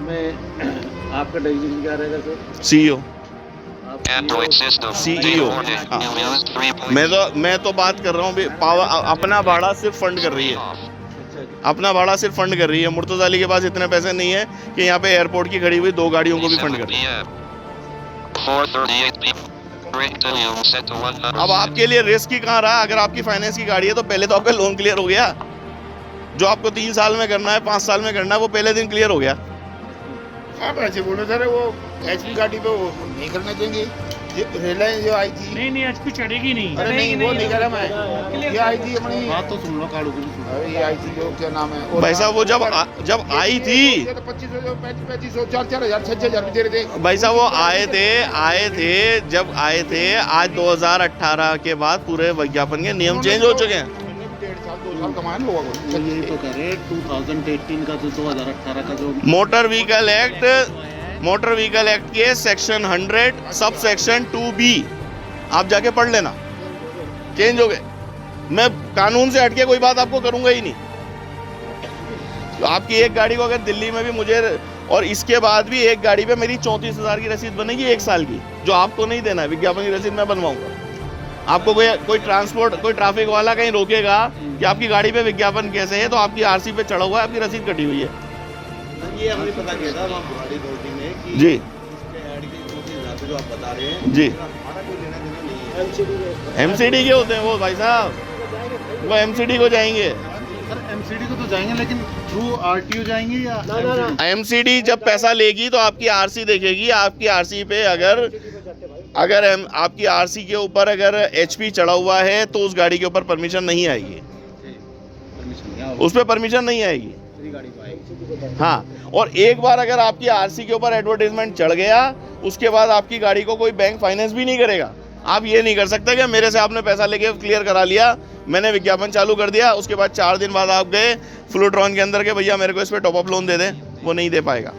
Speaker 4: में आपका डेजिग्नेशन क्या रहेगा sir?
Speaker 2: CEO,
Speaker 8: Android system.
Speaker 2: CEO.
Speaker 8: Data warning.
Speaker 2: हाँ।
Speaker 8: You used 3.
Speaker 2: मैं तो बात कर रहा हूँ, पावर अपना भाड़ा सिर्फ फंड कर रही है, अपना भाड़ा सिर्फ फंड कर रही है। मुर्तज़ा अली के पास इतने पैसे नहीं है कि यहाँ पे एयरपोर्ट की खड़ी हुई 2 गाड़ियों को भी फंड कर।
Speaker 8: 438 p.m. Brake volume set to 100%.
Speaker 2: अब आपके लिए रिस्क ही कहाँ रहा? अगर आपकी फाइनेंस की गाड़ी है तो पहले तो आपका लोन क्लियर हो गया, जो आपको 3 साल में करना है, 5 साल में करना है, वो पहले दिन क्लियर हो गया।
Speaker 5: आप ऐसे बोले सर, वो एचपी गाड़ी पे वो नहीं करने देंगे। रिलायंस जो आई थी,
Speaker 3: नहीं एचपी चढ़ेगी नहीं।
Speaker 5: अरे नहीं, वो नहीं करा मैं, ये आई थी अपनी,
Speaker 1: बात तो सुन लो काड़ू की।
Speaker 5: अरे ये आई थी जो क्या नाम है,
Speaker 2: भाई साहब, वो जब आई थी,
Speaker 5: 2500 3500 4,000 6,000 भी दे रहे थे
Speaker 2: भाई साहब, वो आए थे जब आए थे। आज 2018 के बाद पूरे विज्ञापन के नियम चेंज हो चुके हैं।
Speaker 5: 1.5 साल 2 साल कमाए लोगों को।
Speaker 1: यही तो कह रहे 2018 का जो 2018 का जो
Speaker 2: मोटर व्हीकल एक्ट के सेक्शन 100 सब सेक्शन 2B आप जाके पढ़ लेना, चेंज हो गए। मैं कानून से हटके कोई बात आपको करूंगा ही नहीं। तो आपकी एक गाड़ी को अगर दिल्ली में भी मुझे, और इसके बाद भी एक गाड़ी पे मेरी 34,000 की रसीद बनेगी 1 साल की, जो आपको नहीं देना है। विज्ञापन की रसीद मैं बनवाऊंगा। आपको कोई ट्रांसपोर्ट, कोई ट्रैफिक वाला कहीं रोकेगा कि आपकी गाड़ी पे विज्ञापन कैसे है, तो आपकी आरसी पे चढ़ा हुआ है, आपकी रसीद कटी हुई है।
Speaker 1: ये हमने पता किया था वहाँ बुराड़ी अथॉरिटी में कि
Speaker 2: जी
Speaker 1: इसके ऐड के 34,000 जो आप बता रहे हैं,
Speaker 2: जी,
Speaker 1: हमारा कोई लेना देना नहीं है।
Speaker 2: एमसीडी के होते हैं वो भाई साहब, वो एमसीडी को जाएंगे।
Speaker 1: सर एमसीडी को तो जाएंगे लेकिन थ्रू आरटीओ जाएंगे या
Speaker 2: एमसीडी जब पैसा लेगी तो आपकी आरसी देखेगी। आपकी आरसी पे अगर आपकी आरसी के ऊपर अगर एचपी चढ़ा हुआ है तो उस गाड़ी के ऊपर परमिशन नहीं आएगी, उस पर परमिशन नहीं आएगी। हाँ, और एक बार अगर आपकी आरसी के ऊपर एडवर्टाइजमेंट चढ़ गया उसके बाद आपकी गाड़ी को कोई बैंक फाइनेंस भी नहीं करेगा। आप ये नहीं कर सकते कि मेरे से आपने पैसा लेके क्लियर करा लिया, मैंने विज्ञापन चालू कर दिया, उसके बाद 4 दिन बाद आप गए फ्लूट्रॉन के अंदर के भैया मेरे को इस पर टॉपअप लोन दे दें, वो नहीं दे पाएगा।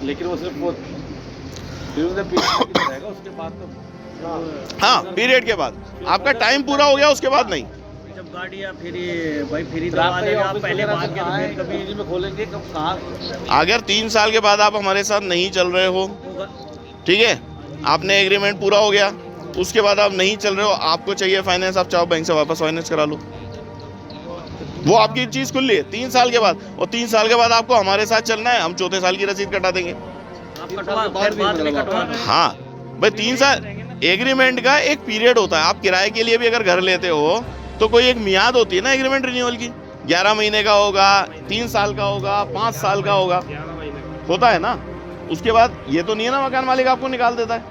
Speaker 4: लेकिन वो सिर्फ वो रहेगा, उसके बाद तो
Speaker 2: हाँ, पीरियड के बाद आपका टाइम पूरा हो गया उसके बाद नहीं।
Speaker 7: जब गाड़ी या फ्री भाई फ्री दवा देगा, आप पहले भाग के तो फिर
Speaker 4: कभी
Speaker 7: कभी
Speaker 4: में खोलेंगे कब कहाँ
Speaker 2: अगर 3 साल के बाद आप हमारे साथ नहीं चल रहे हो,
Speaker 7: होगा।
Speaker 2: ठीक है, आपने एग्रीमेंट पूरा हो गया, उसके बाद आप नहीं चल रहे हो, आपको चाहिए फाइनेंस, आप चाहो बैंक से वापस फाइनेंस करा लो, वो आपकी चीज़ खुली है 3 साल के बाद। और 3 साल के बाद आपको हमारे साथ चलना है, हम 4थे साल की रसीद कटा देंगे।
Speaker 7: आप कटवा फिर बाद में कटवा।
Speaker 2: हाँ भाई, 3 साल एग्रीमेंट का एक पीरियड होता है। आप किराए के लिए भी अगर घर लेते हो तो कोई एक मियाद होती है ना एग्रीमेंट रिन्यूअल की, 11 महीने का होगा, 3 साल का होगा, 5 साल का होगा, होता है ना। उसके बाद ये तो नहीं है ना मकान मालिक आपको निकाल देता है,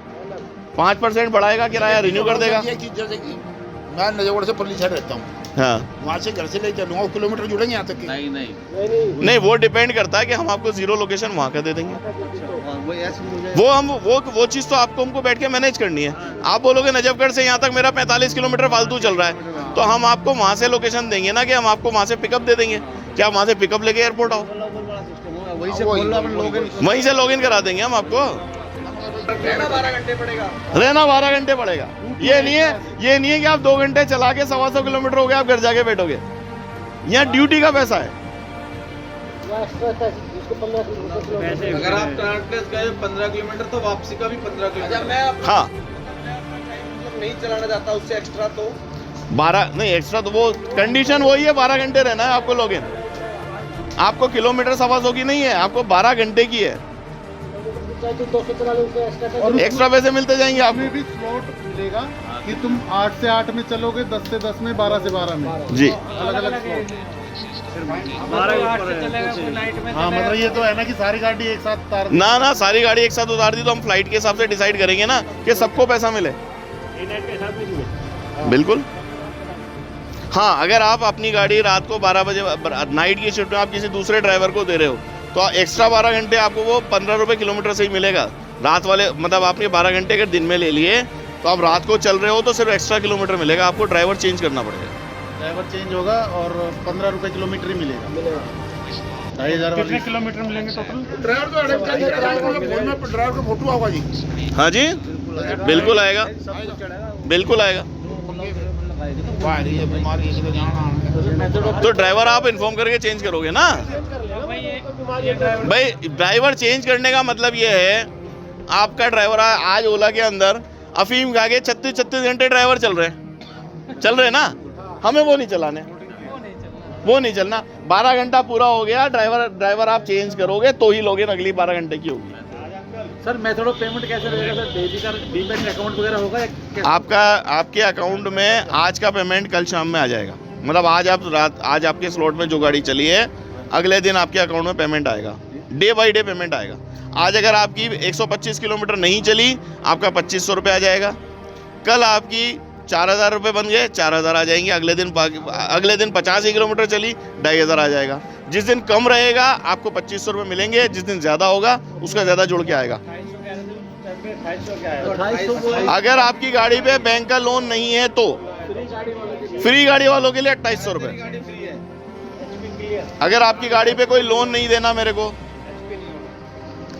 Speaker 2: 5% बढ़ाएगा किराया, रिन्यू कर देगा।
Speaker 5: ये चीज जैसे कि मैं नजरगढ़ से पल्ली साइड रहता हूँ,
Speaker 2: हाँ,
Speaker 5: वहाँ से घर से ले चलूँगा किलोमीटर जुड़ेंगे यहाँ तक की।
Speaker 2: नहीं वो डिपेंड करता है कि हम आपको 0 लोकेशन वहाँ का दे देंगे। वो चीज़ तो आपको हमको बैठ के मैनेज करनी है। आप बोलोगे नजफगढ़ से यहाँ तक मेरा 45 किलोमीटर फालतू चल रहा है, तो हम आपको वहाँ से लोकेशन देंगे ना कि हम आपको वहाँ से पिकअप दे देंगे, क्या वहाँ से पिकअप लेके एयरपोर्ट आओ, वहीं से लॉगिन करा देंगे हम आपको। रहना 12 घंटे पड़ेगा। ये नहीं है कि आप 2 घंटे चला के 125 किलोमीटर हो गया आप घर जाके बैठोगे। यहाँ ड्यूटी का पैसा है।
Speaker 4: अगर आप ट्रांसलेट गए 15 किलोमीटर तो वापसी का भी 15 किलोमीटर।
Speaker 2: हाँ,
Speaker 4: नहीं चलाना चाहता उससे एक्स्ट्रा तो
Speaker 2: 12 नहीं, एक्स्ट्रा तो वो कंडीशन वही है, 12 घंटे रहना है आपको लॉगिन। आपको किलोमीटर 125 की नहीं है, आपको 12 घंटे की है। और एक्स्ट्रा पैसे मिलते जाएंगे आपको।
Speaker 1: भी स्लॉट मिलेगा कि तुम 8 से 8 में चलोगे, 10 से 10 में, 12 से 12 में,
Speaker 2: जी
Speaker 1: अलग अलग स्लॉट। हाँ, मतलब ये तो है ना कि सारी गाड़ी एक साथ उतार दी।
Speaker 2: ना सारी गाड़ी एक साथ उतार दी तो हम फ्लाइट के हिसाब से डिसाइड करेंगे ना कि सबको पैसा मिले। बिल्कुल। हाँ, अगर आप अपनी गाड़ी रात को 12 बजे नाइट की शिफ्ट में आप किसी दूसरे ड्राइवर को दे रहे हो तो एक्स्ट्रा 12 घंटे आपको वो 15 रुपये किलोमीटर से ही मिलेगा। रात वाले मतलब आपने 12 घंटे अगर दिन में ले लिए तो आप रात को चल रहे हो तो सिर्फ एक्स्ट्रा किलोमीटर मिलेगा, आपको ड्राइवर चेंज करना पड़ेगा।
Speaker 1: ड्राइवर चेंज होगा और 15 रुपये किलोमीटर ही मिलेगा। 2500
Speaker 3: कितने किलोमीटर मिलेंगे टोटल?
Speaker 5: ड्राइवर का फोटो होगा जी।
Speaker 2: हाँ जी, बिल्कुल आएगा, बिल्कुल आएगा। तो ड्राइवर आप इन्फॉर्म करके चेंज करोगे ना भाई। ड्राइवर चेंज करने का मतलब ये है, आपका ड्राइवर आज ओला के अंदर अफीम खा के 36 घंटे ड्राइवर चल रहे ना, हमें वो नहीं चलाने, वो नहीं चलना। 12 घंटा पूरा हो गया, ड्राइवर आप चेंज करोगे तो ही लॉगिन अगली 12 घंटे की होगी।
Speaker 4: सर मेथड ऑफ पेमेंट कैसे रहेगा सर? डेली का डीमैट अकाउंट वगैरह होगा या कैसे?
Speaker 2: आपके अकाउंट में आज का पेमेंट कल शाम में आ जाएगा। मतलब आज आपके स्लॉट में जो गाड़ी चली है अगले दिन आपके अकाउंट में पेमेंट आएगा, डे बाय डे पेमेंट आएगा। आज अगर आपकी 125 किलोमीटर नहीं चली आपका 2500 रुपये आ जाएगा। कल आपकी 4000 रुपये बन गए, 4000 आ जाएंगे। अगले दिन 85 किलोमीटर चली 2500 आ जाएगा। जिस दिन कम रहेगा आपको 2500 रुपये मिलेंगे, जिस दिन ज़्यादा होगा उसका ज़्यादा जुड़ के आएगा। अगर आपकी गाड़ी पे बैंक का लोन नहीं है तो फ्री गाड़ी वालों के लिए 2800 रुपये। अगर आपकी गाड़ी पे कोई लोन नहीं देना मेरे को,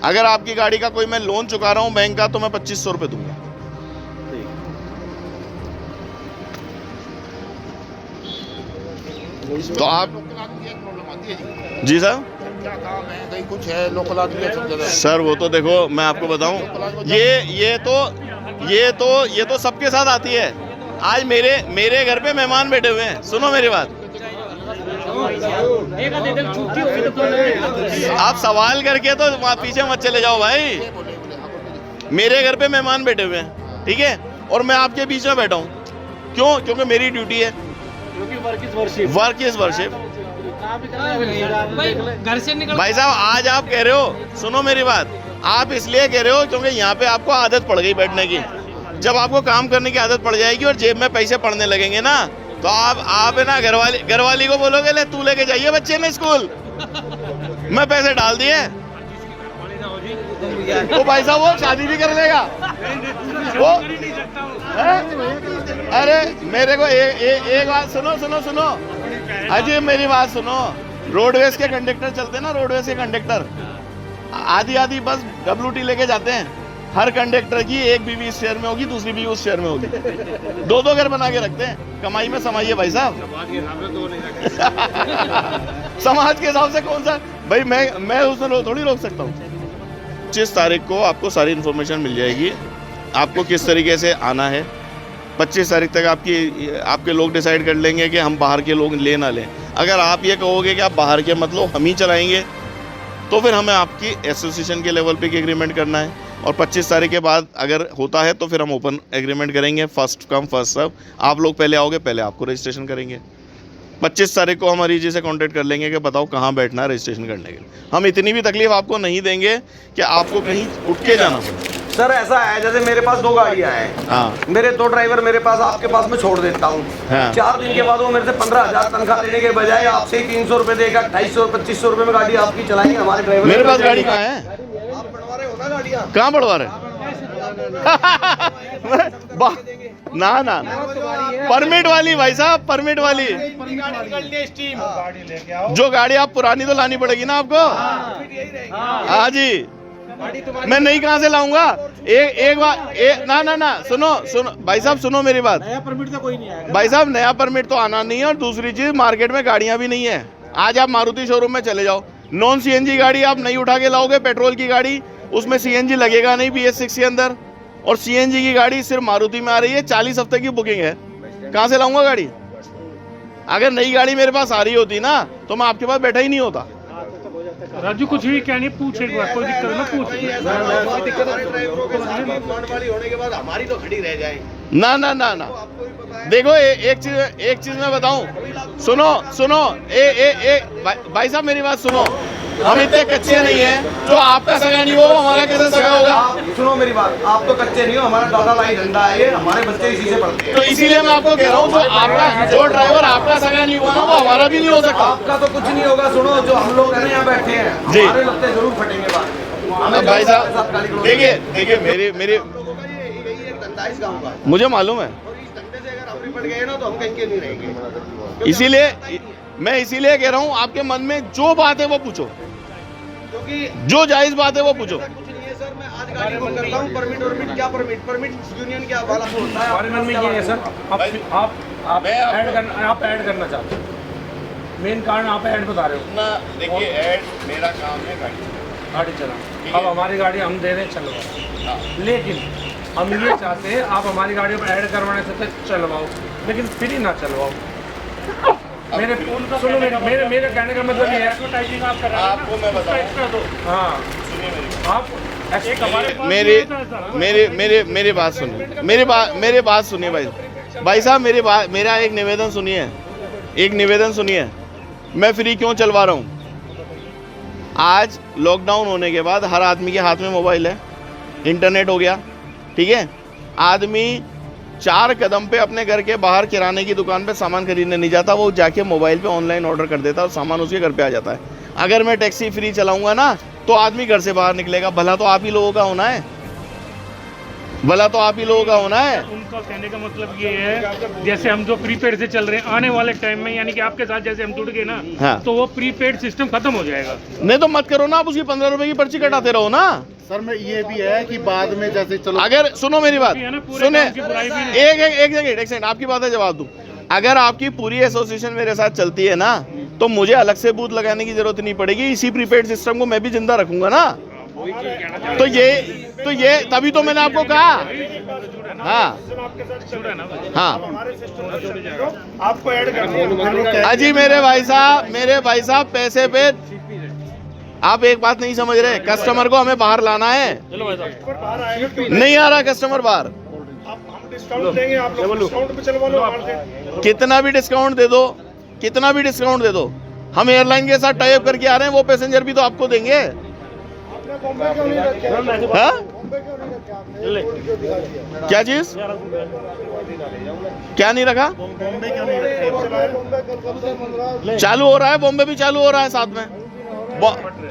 Speaker 2: अगर आपकी गाड़ी का कोई मैं लोन चुका रहा हूँ बैंक का, तो मैं 2500 रुपये दूंगा। तो आप जी सर,
Speaker 5: क्या काम है, कहीं कुछ है लोकल आदमी सब जगह।
Speaker 2: सर वो तो देखो मैं आपको बताऊं, ये तो सबके साथ आती है। आज मेरे घर पे मेहमान बैठे हुए हैं, सुनो मेरी बात। आप सवाल करके तो वहाँ पीछे मत चले जाओ भाई। मेरे घर पे मेहमान बैठे हुए हैं, ठीक है, और मैं आपके बीच में बैठा हूँ, क्यों? क्योंकि मेरी ड्यूटी है, वर्क इज वर्शिप।
Speaker 7: घर से निकल
Speaker 2: भाई साहब आज आप कह रहे हो, सुनो मेरी बात, आप इसलिए कह रहे हो क्योंकि यहाँ पे आपको आदत पड़ गई बैठने की। जब आपको काम करने की आदत पड़ जाएगी और जेब में पैसे पड़ने लगेंगे ना, तो आप है ना घरवाली को बोलोगे ले तू लेके जाइए बच्चे ने स्कूल, मैं पैसे डाल दिए, तो भाई साहब वो शादी भी कर लेगा वो। अरे मेरे को एक बात सुनो अजय, मेरी बात सुनो। रोडवेज के कंडक्टर चलते हैं ना, रोडवेज के कंडक्टर आधी बस WT लेके जाते हैं। हर कंडक्टर की एक बीवी इस शहर में होगी, दूसरी बीवी उस शहर में होगी, 2 घर बना के रखते हैं। कमाई में समाइए भाई साहब। समाज के हिसाब से कौन सा भाई, मैं उसमें थोड़ी रोक सकता हूँ। 25 तारीख को आपको सारी इन्फॉर्मेशन मिल जाएगी, आपको किस तरीके से आना है। 25 तारीख तक आपके लोग डिसाइड कर लेंगे कि हम बाहर के लोग ले ना लें। अगर आप ये कहोगे कि आप बाहर के मतलब हम ही चलाएंगे, तो फिर हमें आपकी एसोसिएशन के लेवल पे एग्रीमेंट करना है, और 25 तारीख के बाद अगर होता है तो फिर हम ओपन एग्रीमेंट करेंगे, फर्स्ट कम फर्स्ट सर्व। आप लोग पहले आओगे, पहले आपको रजिस्ट्रेशन करेंगे। 25 तारीख को हम हमारी जी से कॉन्टेक्ट कर लेंगे कि बताओ कहाँ बैठना है रजिस्ट्रेशन करने के लिए। हम इतनी भी तकलीफ आपको नहीं देंगे कि आपको कहीं उठ के जाना पड़े।
Speaker 9: सर ऐसा है, जैसे मेरे पास 2 गाड़ियां हैं,
Speaker 2: हाँ,
Speaker 9: मेरे 2 ड्राइवर मेरे पास आपके पास में छोड़ देता हूँ,
Speaker 2: हाँ।
Speaker 9: 4 दिन के बाद वो मेरे से 15,000 तनख्वाह लेने के बजाय आपसे ही 300 रुपए देगा, 250-2500 रुपए में गाड़ी आपकी चलाएंगे हमारे ड्राइवर।
Speaker 2: मेरे पास गाड़ी कहाँ है?
Speaker 9: आप बढ़वा रहे हो ना गाड़ियाँ?
Speaker 2: कहाँ बढ़वा रहे? ना परमिट वाली भाई साहब, परमिट वाली। जो गाड़ी आप पुरानी तो लानी पड़ेगी ना आपको। हाँ जी, मैं नई कहाँ से लाऊंगा? एक बार ना सुनो भाई साहब, सुनो मेरी बात।
Speaker 7: नया परमिट तो कोई नहीं आएगा
Speaker 2: भाई साहब, नया परमिट तो आना नहीं है, और दूसरी चीज मार्केट में गाड़ियां भी नहीं है। आज आप मारुति शोरूम में चले जाओ, नॉन CNG गाड़ी आप नहीं उठा के लाओगे, पेट्रोल की गाड़ी उसमें CNG लगेगा नहीं BS6 के अंदर, और CNG की गाड़ी सिर्फ मारुति में आ रही है, 40 हफ्ते की बुकिंग है। कहाँ से लाऊंगा गाड़ी? अगर नई गाड़ी मेरे पास आ रही होती ना, तो मैं आपके पास बैठा ही नहीं होता।
Speaker 3: राजू कुछ भी क्या नहीं, पूछ एक बार, कोई दिक्कत ना पूछ।
Speaker 9: होने के बाद हमारी तो खड़ी रह जाए
Speaker 2: ना देखो एक चीज मैं बताऊं, सुनो भाई साहब मेरी बात सुनो। हम इतने कच्चे नहीं हैं, जो आपका सगा नहीं हो हमारा कैसे सगा होगा?
Speaker 9: सुनो मेरी बात, आप तो कच्चे नहीं हो, हमारा दादा लाई धंधा है ये, हमारे बच्चे इसी से पढ़ते हैं।
Speaker 2: तो इसीलिए मैं आपको कह रहा हूँ, जो ड्राइवर आपका सगा नहीं हुआ ना, वो हमारा भी नहीं हो सकता।
Speaker 9: आपका तो कुछ नहीं होगा। सुनो, जो हम लोग है यहाँ बैठे हैं, हमारे लगते जरूर फटेंगे बात।
Speaker 2: भाई साहब देखिए मेरे मुझे मालूम है,
Speaker 9: तो हम कहीं के नहीं रहेंगे।
Speaker 2: इसीलिए कह रहा हूँ, आपके मन में जो बात है वो पूछो,
Speaker 9: क्योंकि
Speaker 2: जो जायज बात है वो पूछो।
Speaker 9: कुछ नहीं है सर, मैं आज गाड़ी बुक करता हूँ। परमिट यूनियन क्या वाला होता है?
Speaker 6: हमारे मन में ये है सर, आप ऐड करना चाहते हो, मेन कारण आप ऐड बता रहे हो
Speaker 2: ना। देखिए ऐड मेरा काम है
Speaker 6: गाड़ी चलाना। अब हमारी गाड़ी हम दे रहे हैं चलवाओ, लेकिन हम ये चाहते हैं आप हमारी गाड़ियों पर ऐड करवाने से चलवाओ, लेकिन फ्री ना चलवाओ। मेरे कहने का मतलब ये है,
Speaker 3: एडवर्टाइजिंग आप कर रहे हैं
Speaker 2: आपको मैं बताऊं।
Speaker 3: एक्स्ट्रा दो।
Speaker 6: हाँ, आप
Speaker 3: एक हमारे पास
Speaker 2: मेरी बात सुनिए, मेरी बात सुनिए भाई साहब, मेरा एक निवेदन सुनिए। मैं फ्री क्यों चलवा रहा हूँ? आज लॉकडाउन होने के बाद हर आदमी के हाथ में मोबाइल है, इंटरनेट हो गया, ठीक है। आदमी 4 कदम पे अपने घर के बाहर किराने की दुकान पे सामान खरीदने नहीं जाता, वो जाके मोबाइल पे ऑनलाइन ऑर्डर कर देता है और सामान उसके घर पे आ जाता है। अगर मैं टैक्सी फ्री चलाऊंगा ना, तो आदमी घर से बाहर निकलेगा। भला तो आप ही लोगों का होना है,
Speaker 3: उनका कहने का मतलब ये है, जैसे हम जो प्रीपेड से चल रहे हैं, आने वाले टाइम में यानी कि आपके साथ जैसे हम जुड़ गए ना,
Speaker 2: हाँ।
Speaker 3: तो वो प्रीपेड सिस्टम खत्म हो जाएगा।
Speaker 2: नहीं तो मत करो ना, आप उसकी 15 रुपए की पर्ची कटाते रहो ना।
Speaker 1: सर मैं ये भी है कि बाद में जैसे चलो,
Speaker 2: अगर सुनो मेरी बात,
Speaker 3: है ना, पूरे
Speaker 2: सुने
Speaker 3: गांव की बुराई भी नहीं।
Speaker 2: एक सेकंड आपकी बात है जवाब दूं। अगर आपकी पूरी एसोसिएशन मेरे साथ चलती है ना, तो मुझे अलग से बूथ लगाने की जरूरत नहीं पड़ेगी। इसी प्रीपेड सिस्टम को मैं भी जिंदा रखूंगा ना। तो ये तभी तो मैंने आपको कहा। हाँ
Speaker 6: आपको ऐड करना।
Speaker 2: अजी मेरे भाई साहब पैसे पे आप एक बात नहीं समझ रहे। कस्टमर को हमें बाहर लाना है, नहीं आ रहा कस्टमर बाहर।
Speaker 6: डिस्काउंट देंगे आप लोग, डिस्काउंट पे चलवा लो हमारे से।
Speaker 2: कितना भी डिस्काउंट दे दो, कितना भी डिस्काउंट दे दो, हम एयरलाइन के साथ टाई अप करके आ रहे हैं, वो पैसेंजर भी तो आपको देंगे।
Speaker 6: आपने बॉम्बे क्यों नहीं रखे?
Speaker 2: हाँ?
Speaker 6: बॉम्बे क्यों नहीं रखे आपने? एयरपोर्ट क्यों दिखा दिया?
Speaker 2: क्या चीज? क्या नहीं रखा?
Speaker 1: बॉम्बे क्यों नहीं रखे?
Speaker 6: बॉम्बे कब से 15
Speaker 2: चालू हो रहा है, बॉम्बे भी चालू हो रहा है साथ में।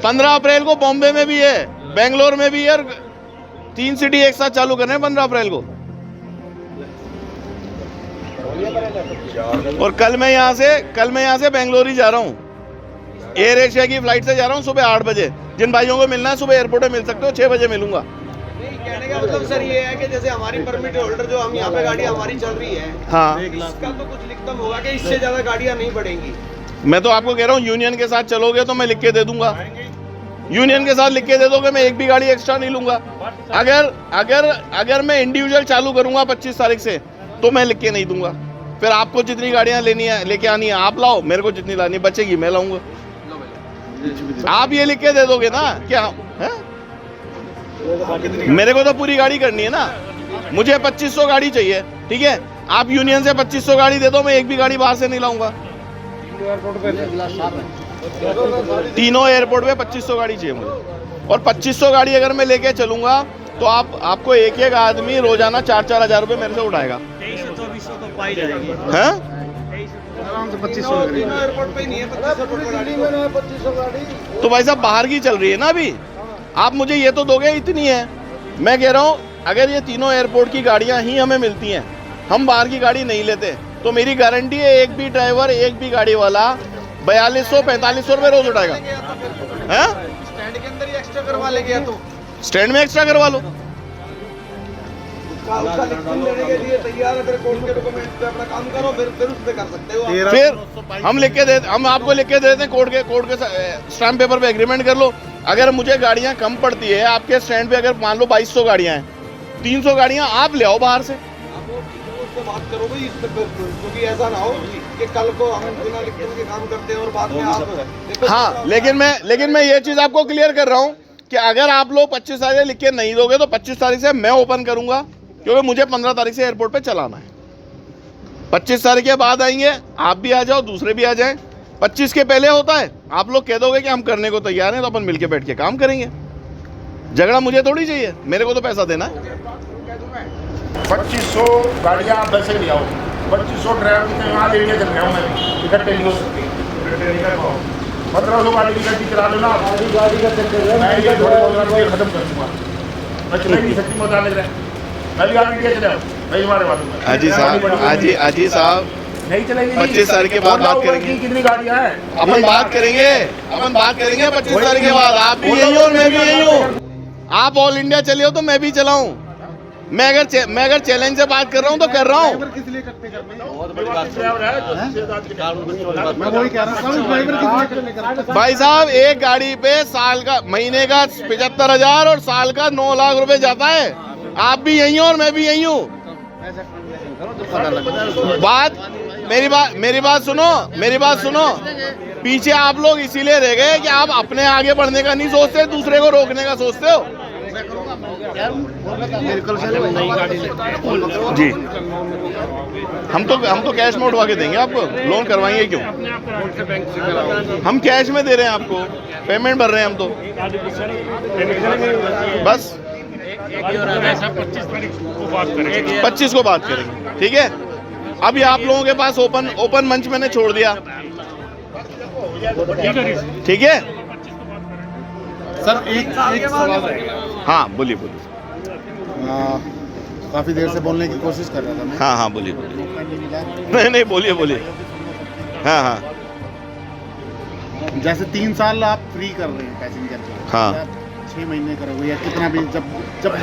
Speaker 2: 15 अप्रैल को बॉम्बे में भी है, बेंगलोर में भी है, और 3 सिटी एक साथ चालू कर रहे हैं 15 अप्रैल को। और कल मैं यहाँ से बेंगलोर ही जा रहा हूँ, एयर एशिया की फ्लाइट से जा रहा हूँ सुबह 8 बजे। जिन भाइयों को मिलना है सुबह एयरपोर्ट में मिल सकते हो, 6 बजे मिलूंगा।
Speaker 9: नहीं, कहने का मतलब सर ये है कि जैसे हमारी परमिट होल्डर जो हम यहाँ पे गाड़ी हमारी चल रही है,
Speaker 2: हाँ,
Speaker 9: इसका तो कुछ लिखतम होगा कि इससे ज्यादा गाड़ियाँ नहीं बढ़ेंगी।
Speaker 2: मैं तो आपको कह रहा हूँ, यूनियन के साथ चलोगे तो मैं लिख के दे दूंगा। यूनियन के साथ लिख के दे दोगे, मैं एक भी गाड़ी एक्स्ट्रा नहीं लूंगा। अगर मैं इंडिविजुअल चालू करूंगा 25 तारीख से, तो मैं लिख के नहीं दूंगा। फिर आपको जितनी गाड़ियां लेनी है, लेके आनी है आप लाओ, मेरे को जितनी लानी बचेगी मैं लाऊंगा। आप ये लिख के दे दोगे ना क्या है? मेरे को तो पूरी गाड़ी करनी है ना, मुझे 2500 गाड़ी चाहिए, ठीक है? आप यूनियन से 2500 गाड़ी दे दो, मैं एक भी गाड़ी बाहर से नहीं लाऊंगा। तीनों एयरपोर्ट पे 2500 गाड़ी चाहिए मुझे, और 2500 गाड़ी अगर मैं लेके चलूंगा तो आपको एक आदमी रोजाना 4-4 हजार रुपये मेरे से उठाएगा।
Speaker 7: 2300-2400 तो पाई जाएगी।
Speaker 2: हैं?
Speaker 1: आराम से 2500
Speaker 9: एयरपोर्ट पे नहीं है
Speaker 6: 2500 गाड़ी।
Speaker 2: तो भाई साहब बाहर की चल रही है ना अभी, आप मुझे ये तो दोगे इतनी है। मैं कह रहा हूँ अगर ये तीनों एयरपोर्ट की गाड़ियाँ ही हमें मिलती हैं, हम बाहर की गाड़ी नहीं लेते, तो मेरी गारंटी है एक भी ड्राइवर, एक भी गाड़ी वाला 4200-4500 रुपये रोज उठाएगा। हैं?
Speaker 9: स्टैंड के अंदर ही एक्स्ट्रा करवा लेंगे, तो
Speaker 2: स्टैंड में एक्स्ट्रा करवा लो।
Speaker 9: उसका लिखित देने के लिए तैयार है, फिर कोर्ट के डॉक्यूमेंट पे अपना काम करो, फिर उस पे कर सकते हो।
Speaker 2: फिर हम आपको लिख के दे देते हैं, कोर्ट के स्टैम्प पेपर पे एग्रीमेंट कर लो। अगर मुझे गाड़ियां कम पड़ती है आपके स्टैंड पे, अगर मान लो 2200 गाड़ियां हैं, 300 गाड़ियां आप ले आओ बाहर से।
Speaker 9: उससे बात करो भाई, इस पे क्योंकि ऐसा ना हो कि कल को हम बिना लिखित के काम करते हैं और बाद में आप।
Speaker 2: हाँ, लेकिन मैं ये चीज आपको क्लियर कर रहा हूँ कि अगर आप लोग 25 तारीख लिख के नहीं दोगे तो 25 तारीख से मैं ओपन करूंगा, क्योंकि मुझे 15 तारीख से एयरपोर्ट पे चलाना है। 25 तारीख के बाद आएंगे, आप भी आ जाओ, दूसरे भी आ जाएं। 25 के पहले होता है, आप लोग कह दोगे कि हम करने को तैयार हैं, तो अपन मिलके बैठ के काम करेंगे। झगड़ा मुझे थोड़ी चाहिए, मेरे को तो पैसा देना है।
Speaker 5: 2500 गाड़ियाँ आप वैसे ले आओ, 2500 ड्राइवर की वहाँ ले चल रहा हूँ मैं, इकट्ठे नहीं हो सकती। 1500 गाड़ी की गड्डी चला लो ना, गाड़ी का चक्कर मैं ये थोड़े बहुत रुपये खत्म कर दूँगा। मैं चला नहीं सकती, मजा लग रहा है। मैं गाड़ी ले चला भाई, हमारे मालूम है।
Speaker 2: हाजी साहब
Speaker 5: नहीं चलेगी।
Speaker 2: 25 तारीख के बाद बात करेंगे।
Speaker 5: कितनी गाड़ियाँ हैं
Speaker 2: अपन बात करेंगे 25 तारीख के बाद। आप भी यही हो और मैं भी यही हूँ। आप ऑल इंडिया चले हो तो मैं भी चलाऊं। मैं अगर चैलेंज से बात कर रहा हूँ तो कर रहा हूँ।
Speaker 1: किस लिए इकट्ठे करते हैं?
Speaker 5: मैं
Speaker 1: मैं वही कह रहा हूँ, ड्राइवर किस लिए करते हैं?
Speaker 2: भाई साहब, एक गाड़ी पे साल का, महीने का 75,000 और साल का 9 लाख रुपए जाता है। आप भी यही हो और मैं भी यही हूँ। मेरी बात सुनो। पीछे आप लोग इसीलिए रह गए कि आप अपने आगे बढ़ने का नहीं सोचते, दूसरे को रोकने का सोचते हो। जी, हम तो कैश में उठवा के देंगे आपको, लोन करवाएंगे क्यों? हम कैश में दे रहे हैं आपको, पेमेंट भर रहे हैं हम तो। बस 25 को बात करेंगे, ठीक है? अभी आप लोगों के पास ओपन मंच मैंने छोड़ दिया, ठीक है?
Speaker 1: सर एक सवाल है।
Speaker 2: हाँ बोलिए।
Speaker 1: काफी देर से बोलने की कोशिश कर रहा था मैं।
Speaker 2: हाँ बोलिए। नहीं बोलिए। हाँ।
Speaker 1: जैसे 3 साल आप फ्री कर रहे हैं पैसेंजर को,
Speaker 2: हाँ।
Speaker 1: 6 महीने करोगे या कितना भी, जब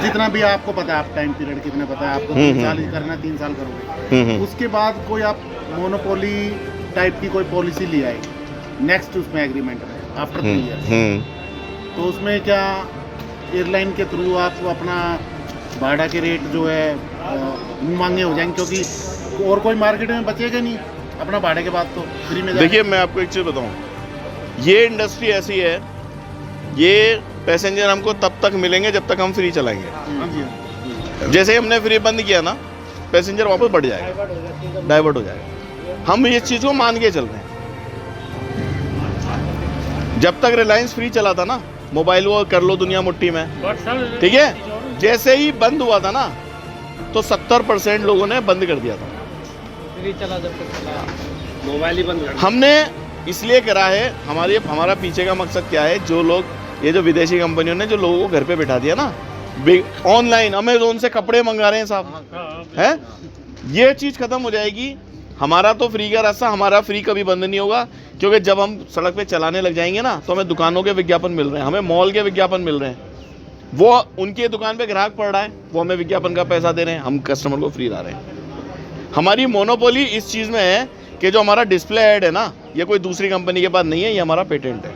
Speaker 1: जितना भी आपको पता है, आप टाइम पीरियड कितना पता है आपको, 3 साल ही करना, 3 साल करोगे। उसके बाद कोई आप मोनोपोली टाइप की कोई पॉलिसी ले आए नेक्स्ट उसमें एग्रीमेंट में आफ्टर 3 ईयर, तो उसमें क्या एयरलाइन के थ्रू आपको अपना भाड़ा के रेट जो है मुँह मांगे हो जाएंगे, क्योंकि और कोई मार्केट में बचेगा नहीं अपना भाड़े के बाद तो फ्री में।
Speaker 2: देखिए, मैं आपको एक चीज़ बताऊं, ये इंडस्ट्री ऐसी है, ये पैसेंजर हमको तब तक मिलेंगे जब तक हम फ्री चलाएंगे। जैसे हमने फ्री बंद किया ना, पैसेंजर वापस बढ़ जाएगा, डाइवर्ट हो जाएगा। हम इस चीज़ को मान के चल रहे हैं। जब तक रिलायंस फ्री चला था ना, मोबाइल वो कर लो दुनिया मुट्ठी में, ठीक है, जैसे ही बंद हुआ था ना तो 70% लोगों ने बंद कर दिया था।
Speaker 7: फ्री चला जब तक चला, मोबाइल ही बंद कर।
Speaker 2: हमने इसलिए करा है, हमारा पीछे का मकसद क्या है, जो लोग, ये जो विदेशी कंपनियों ने जो लोगों को घर पे बैठा दिया ना, ऑनलाइन अमेजोन से कपड़े मंगा रहे हैं साहब, है, ये चीज़ खत्म हो जाएगी। हमारा तो फ्री का रास्ता, हमारा फ्री कभी बंद नहीं होगा, क्योंकि जब हम सड़क पे चलाने लग जाएंगे ना तो हमें दुकानों के विज्ञापन मिल रहे हैं, हमें मॉल के विज्ञापन मिल रहे हैं, वो उनके दुकान पे ग्राहक पड़ रहा है, वो हमें विज्ञापन का पैसा दे रहे हैं, हम कस्टमर को फ्री ला रहे हैं। हमारी मोनोपोली इस चीज़ में है कि जो हमारा डिस्प्ले ऐड है ना, ये कोई दूसरी कंपनी के पास नहीं है, ये हमारा पेटेंट है।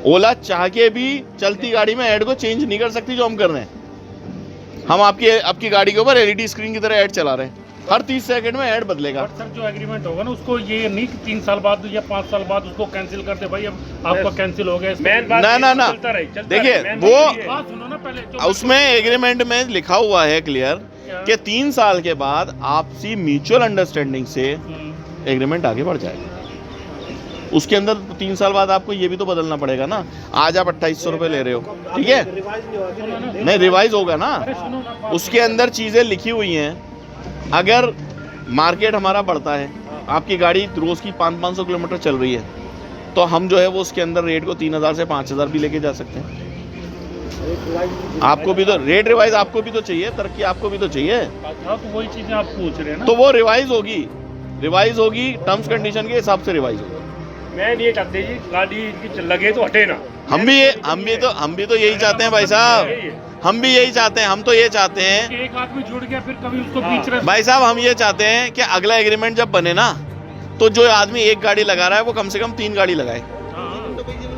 Speaker 2: ओला चाह के भी चलती गाड़ी में ऐड को चेंज नहीं कर सकती जो हम कर रहे हैं। हम आपकी गाड़ी के ऊपर एलईडी स्क्रीन की तरह ऐड चला रहे हैं, हर 30 सेकंड में ऐड बदलेगा।
Speaker 3: सर जो एग्रीमेंट होगा ना, उसको ये नहीं कि 3 साल बाद या 5 साल बाद उसको कैंसिल कर दे, भाई अब आपका कैंसिल हो गया।
Speaker 2: ना देखिए, वो
Speaker 3: सुनो ना पहले,
Speaker 2: उसमें एग्रीमेंट में लिखा हुआ है क्लियर कि 3 साल के बाद आपसी म्यूचुअल अंडरस्टैंडिंग से एग्रीमेंट आगे बढ़ जाएगा। उसके अंदर 3 साल बाद आपको ये भी तो बदलना पड़ेगा ना। आज आप 2800 रुपये ले रहे हो, ठीक है, नहीं रिवाइज होगा ना, उसके अंदर चीज़ें लिखी हुई हैं। अगर मार्केट हमारा बढ़ता है, आपकी गाड़ी रोज़ की 500 किलोमीटर चल रही है, तो हम जो है वो उसके अंदर रेट को 3000 से 5000 भी लेके जा सकते हैं। आपको भी तो रेट रिवाइज आपको भी तो चाहिए, तरक्की आपको भी तो चाहिए।
Speaker 3: तो वही चीज़ें आप पूछ रहे हैं ना,
Speaker 2: तो वो रिवाइज होगी टर्म्स कंडीशन के हिसाब से रिवाइज होगी।
Speaker 3: मैं ये चाहते जी गाड़ी लगे तो हटे ना।
Speaker 2: हम भी तो यही चाहते हैं भाई साहब, हम भी यही चाहते हैं। हम तो ये चाहते हैं,
Speaker 3: एक आदमी जुड़ गया फिर कभी उसको बीच में।
Speaker 2: भाई साहब हम ये चाहते हैं कि अगला एग्रीमेंट जब बने ना, तो जो आदमी एक गाड़ी लगा रहा है वो कम से कम 3 गाड़ी लगाए।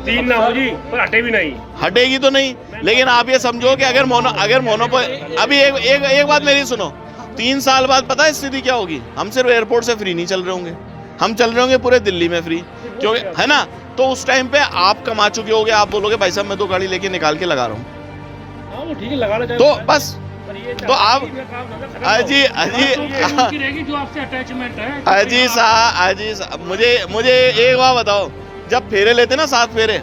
Speaker 3: 3 ना हो जी, पर हटे भी नहीं,
Speaker 2: हटेगी तो नहीं, लेकिन आप ये समझो कि अगर मोनोपोली, अभी एक बात मेरी सुनो, 3 साल बाद पता है स्थिति क्या होगी? हम सिर्फ एयरपोर्ट से फ्री नहीं चल रहे होंगे, हम चल रहे होंगे पूरे दिल्ली में फ्री, क्योंकि है ना, तो उस टाइम पे आप कमा चुके होगे, आप बोलोगे भाई साहब मैं तो गाड़ी लेके निकाल के लगा रहा हूँ,
Speaker 3: वो ठीक है लगाना चाहिए,
Speaker 2: तो बस तो आप अजी
Speaker 3: जो आपसे अटैचमेंट है
Speaker 2: अजी साहब मुझे एक बात बताओ, जब फेरे लेते ना 7 फेरे,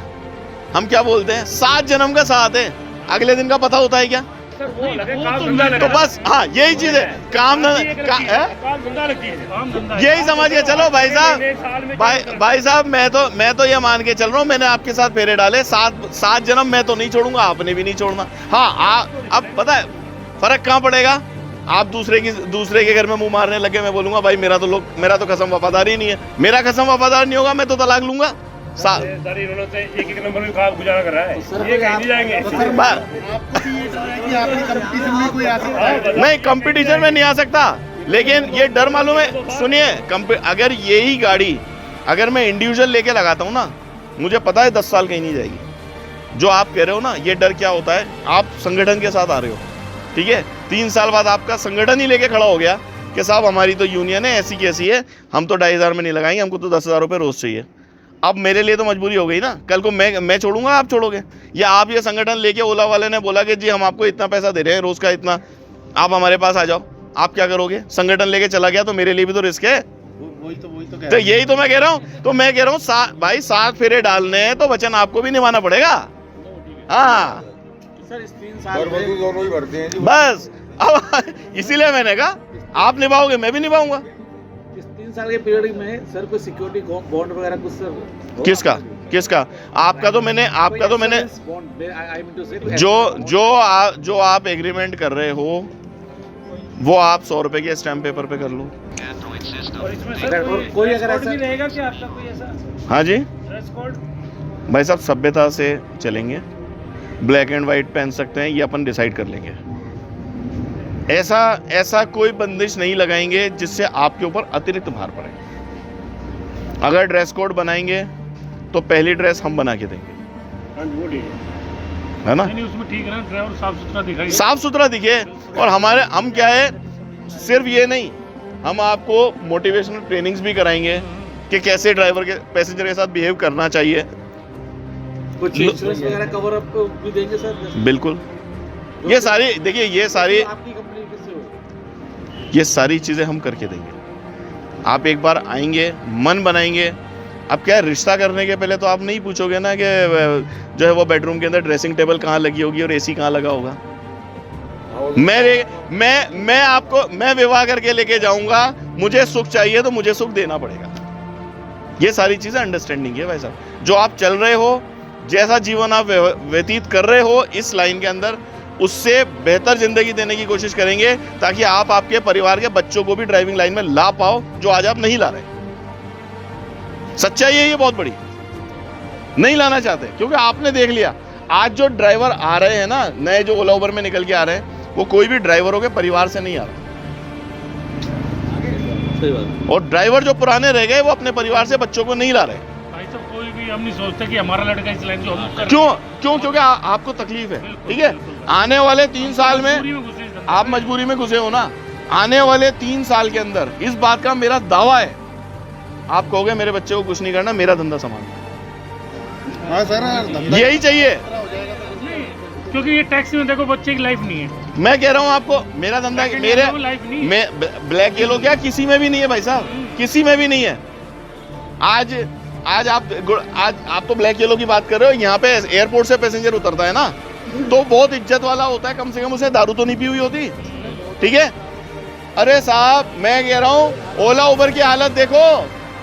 Speaker 2: हम क्या बोलते हैं? 7 जन्म का साथ है, अगले दिन का पता होता है क्या? तो बस हाँ यही चीज है, काम यही समझ के चलो भाई साहब। भाई साहब मैं तो ये मान के चल रहा हूँ, मैंने आपके साथ फेरे डाले 7 जन्म, मैं तो नहीं छोड़ूंगा, आपने भी नहीं छोड़ना। हाँ अब पता है फर्क कहाँ पड़ेगा? आप दूसरे के घर में मुंह मारने लगे, मैं बोलूंगा भाई मेरा तो कसम वफादार ही नहीं है, मेरा कसम वफादार नहीं होगा, मैं तो तलाक लूंगा।
Speaker 3: एक नंबर में काम गुजारा कर रहा है, ये कहीं नहीं जाएंगे।
Speaker 2: नहीं कंपटीशन में नहीं आ सकता, लेकिन ये डर मालूम है, सुनिए, अगर यही गाड़ी अगर मैं इंडिविजुअल लेके लगाता हूँ ना, मुझे पता है 10 साल कहीं नहीं जाएगी। जो आप कह रहे हो ना, ये डर क्या होता है? आप संगठन के साथ आ रहे हो, ठीक है, 3 साल बाद आपका संगठन ही लेके खड़ा हो गया कि साहब हमारी तो यूनियन है ऐसी कैसी है, हम तो 2500 में नहीं लगाएंगे, हमको तो 10,000 रुपये रोज चाहिए। अब मेरे लिए तो मजबूरी हो गई ना, कल को मैं छोड़ूंगा, आप छोड़ोगे? या आप ये संगठन लेके, ओला वाले ने बोला कि जी हम आपको इतना पैसा दे रहे हैं रोज का इतना, आप हमारे पास आ जाओ, आप क्या करोगे? संगठन लेके चला गया तो मेरे लिए भी तो रिस्क है। तो यही तो मैं कह रहा हूँ, भाई 7 फेरे डालने हैं तो वचन आपको भी निभाना पड़ेगा। हाँ
Speaker 7: सर इस 3 साल दोनों ही भरते हैं जी,
Speaker 2: बस अब इसीलिए मैंने कहा आप निभाओगे मैं भी निभाऊंगा।
Speaker 4: 3 साल के पीरियड में सर कोई सिक्योरिटी बॉन्ड वगैरह कुछ सर
Speaker 2: किसका? आपका तो मैंने जो आप एग्रीमेंट कर रहे हो वो आप 100 रुपए के स्टैम्प पेपर पे कर लो।
Speaker 4: कोई अगर ऐसा
Speaker 7: रहेगा कि आपका कोई ऐसा?
Speaker 2: हाँ जी
Speaker 7: ड्रेस कोड
Speaker 2: भाई साहब सभ्यता से चलेंगे, ब्लैक एंड वाइट पहन सकते हैं, ये अपन डिसाइड कर लेंगे। ऐसा कोई बंदिश नहीं लगाएंगे जिससे आपके ऊपर अतिरिक्त भार पड़े। अगर ड्रेस कोड बनाएंगे तो पहली ड्रेस हम बना के देंगे, है ना?
Speaker 3: नहीं उसमें ठीक है ना, ड्राइवर
Speaker 2: साफ सुथरा दिखे। और हम क्या है, सिर्फ ये नहीं, हम आपको मोटिवेशनल ट्रेनिंग्स भी कराएंगे कि कैसे ड्राइवर के पैसेंजर के साथ बिहेव करना चाहिए।
Speaker 4: कुछ इंश्योरेंस वगैरह कवर अप भी देंगे सर?
Speaker 2: बिल्कुल, ये सारी देखिए, ये सारी
Speaker 4: आपकी कंपनी किससे हो?
Speaker 2: ये सारी चीज़ें हम करके देंगे। आप एक बार आएंगे, मन बनाएंगे। अब क्या है, रिश्ता करने के पहले तो आप नहीं पूछोगे ना कि जो है वो बेडरूम के अंदर ड्रेसिंग टेबल कहाँ लगी होगी और एसी कहाँ लगा होगा। मैं विवाह करके लेके जाऊंगा, मुझे सुख चाहिए तो मुझे सुख देना पड़ेगा। ये सारी चीजें अंडरस्टैंडिंग है भाई साहब। जो आप चल रहे हो, जैसा जीवन आप व्यतीत कर रहे हो इस लाइन के अंदर, उससे बेहतर जिंदगी देने की कोशिश करेंगे ताकि आप आपके परिवार के बच्चों को भी ड्राइविंग लाइन में ला पाओ, जो आज आप नहीं ला रहे। सच्चाई है ये बहुत बड़ी, नहीं लाना चाहते क्योंकि आपने देख लिया आज जो ड्राइवर आ रहे हैं ना, नए जो ओला उबर में निकल के आ रहे हैं, वो कोई भी ड्राइवरों के परिवार से नहीं आ रहा।
Speaker 4: सही बात।
Speaker 2: और ड्राइवर जो पुराने रह गए वो अपने परिवार से बच्चों को नहीं ला रहे।
Speaker 3: भाई साहब कोई भी हम नहीं सोचते कि हमारा लड़का इस लाइन जो हम कर
Speaker 2: क्यों? क्योंकि आपको तकलीफ है, ठीक है। आने वाले 3 साल में आप मजबूरी में घुसे हो ना, आने वाले 3 साल के अंदर इस बात का मेरा दावा है, आप कहोगे मेरे बच्चे को कुछ नहीं करना, मेरा धंधा संभालना।
Speaker 1: हाँ सर,
Speaker 2: यही चाहिए,
Speaker 3: क्योंकि ये टैक्सी में देखो बच्चे की लाइफ नहीं है।
Speaker 2: मैं कह रहा हूँ आपको, मेरा धंधा मेरे
Speaker 3: लाइफ नहीं
Speaker 2: मैं ब्लैक येलो क्या किसी में भी नहीं है भाई साहब, किसी में भी नहीं है। आज आप तो ब्लैक येलो की बात कर रहे हो। यहाँ पे एयरपोर्ट से पैसेंजर उतरता है ना, तो बहुत इज्जत वाला होता है, कम से कम उसे दारू तो नहीं पी हुई होती, ठीक है। अरे साहब मैं कह रहा हूँ ओला उबर की हालत देखो,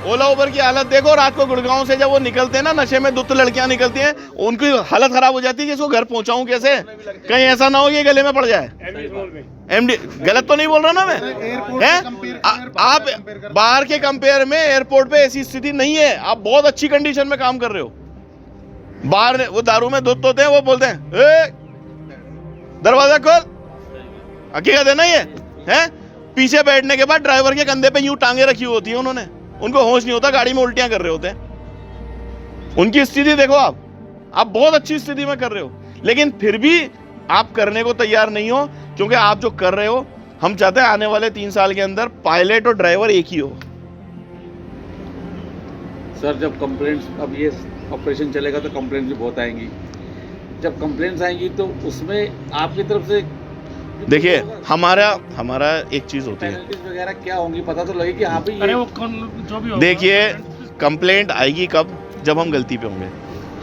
Speaker 2: ओला उबर की हालत देखो। रात को गुड़गांव से जब वो निकलते हैं ना, नशे में दुत्त लड़कियां निकलती हैं, उनकी हालत खराब हो जाती है कि इसको घर पहुंचाऊं कैसे, कहीं ऐसा ना हो कि गले में पड़ जाए। एमडी गलत तो नहीं बोल रहा ना मैं, हैं? आप बाहर के कंपेयर में एयरपोर्ट पे ऐसी स्थिति नहीं है, आप बहुत अच्छी कंडीशन में काम कर रहे हो। बाहर वो दारू में धुत होते हैं, वो बोलते हैं दरवाजा खोल, हकीकत है ना ये, हैं? पीछे बैठने के बाद ड्राइवर के कंधे पे यूं टांगे रखी होती है उन्होंने, उनको होश नहीं होता, गाड़ी में उल्टियां कर रहे होते हैं। उनकी स्थिति देखो आप बहुत अच्छी स्थिति में कर रहे हो, लेकिन फिर भी आप करने को तैयार नहीं हो, क्योंकि आप जो कर रहे हो, हम चाहते हैं आने वाले 3 साल के अंदर पायलट और ड्राइवर एक ही हो।
Speaker 4: सर जब कंप्लेंट्स, अब ये ऑपरेशन चलेगा तो कंप्लेंट्स भी बहुत आएंगी। जब कंप्लेंट्स आएंगी तो उसमें आपकी तरफ से
Speaker 2: देखिए हमारा एक चीज होती है,
Speaker 4: पेनल्टीज वगैरह क्या होंगी, पता तो लगे कि हाँ भाई
Speaker 3: अरे वो जो भी होगा।
Speaker 2: देखिए कंप्लेंट आएगी कब, जब हम गलती पे होंगे।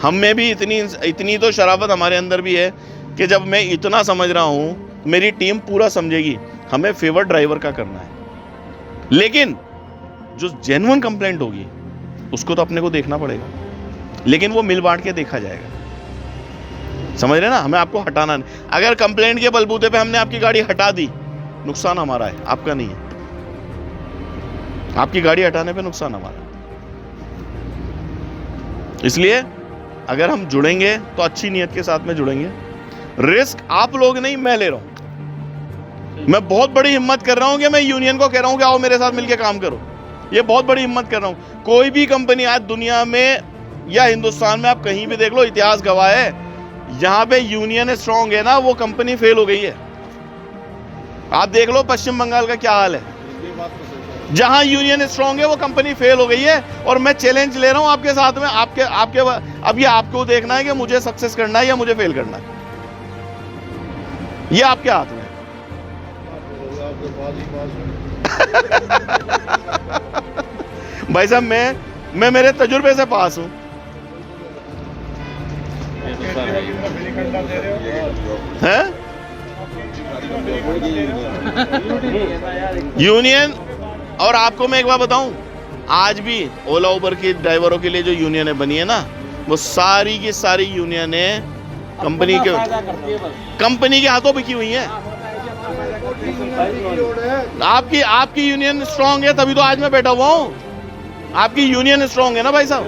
Speaker 2: हम में भी इतनी तो शराफत हमारे अंदर भी है कि जब मैं इतना समझ रहा हूँ, मेरी टीम पूरा समझेगी हमें फेवर ड्राइवर का करना है, लेकिन जो जेन्युइन कंप्लेंट होगी उसको तो अपने को देखना पड़ेगा, लेकिन वो मिल बांट के देखा जाएगा। समझ रहे ना, हमें आपको हटाना नहीं। अगर कंप्लेंट के बलबूते पे हमने आपकी गाड़ी हटा दी, नुकसान हमारा है, आपका नहीं है। आपकी गाड़ी हटाने पे नुकसान हमारा है। इसलिए अगर हम जुड़ेंगे तो अच्छी नीयत के साथ में जुड़ेंगे। रिस्क आप लोग नहीं, मैं ले रहा हूं। मैं बहुत बड़ी हिम्मत कर रहा हूं कि मैं यूनियन को कह रहा हूं कि आओ मेरे साथ मिलकर काम करो। ये बहुत बड़ी हिम्मत कर रहा हूं। कोई भी कंपनी आज दुनिया में या हिंदुस्तान में आप कहीं भी देख लो, इतिहास गवाह है, जहां पे यूनियन स्ट्रांग है ना, वो कंपनी फेल हो गई है। आप देख लो पश्चिम बंगाल का क्या हाल है, जहां यूनियन स्ट्रांग है वो कंपनी फेल हो गई है। और मैं चैलेंज ले रहा हूं आपके साथ में, आपके अब ये आपको देखना है कि मुझे सक्सेस करना है या मुझे फेल करना है, ये आपके हाथ में है। भाई साहब मैं मेरे तजुर्बे से पास हूं। हैं? यूनियन, और आपको मैं एक बात बताऊं, आज भी ओला उबर के ड्राइवरों के लिए जो यूनियन बनी है ना, वो सारी की सारी यूनियनें कंपनी के हाथों बिकी हुई हैं। आपकी यूनियन स्ट्रांग है, तभी तो आज मैं बैठा हुआ हूं। आपकी यूनियन स्ट्रांग है ना भाई साहब।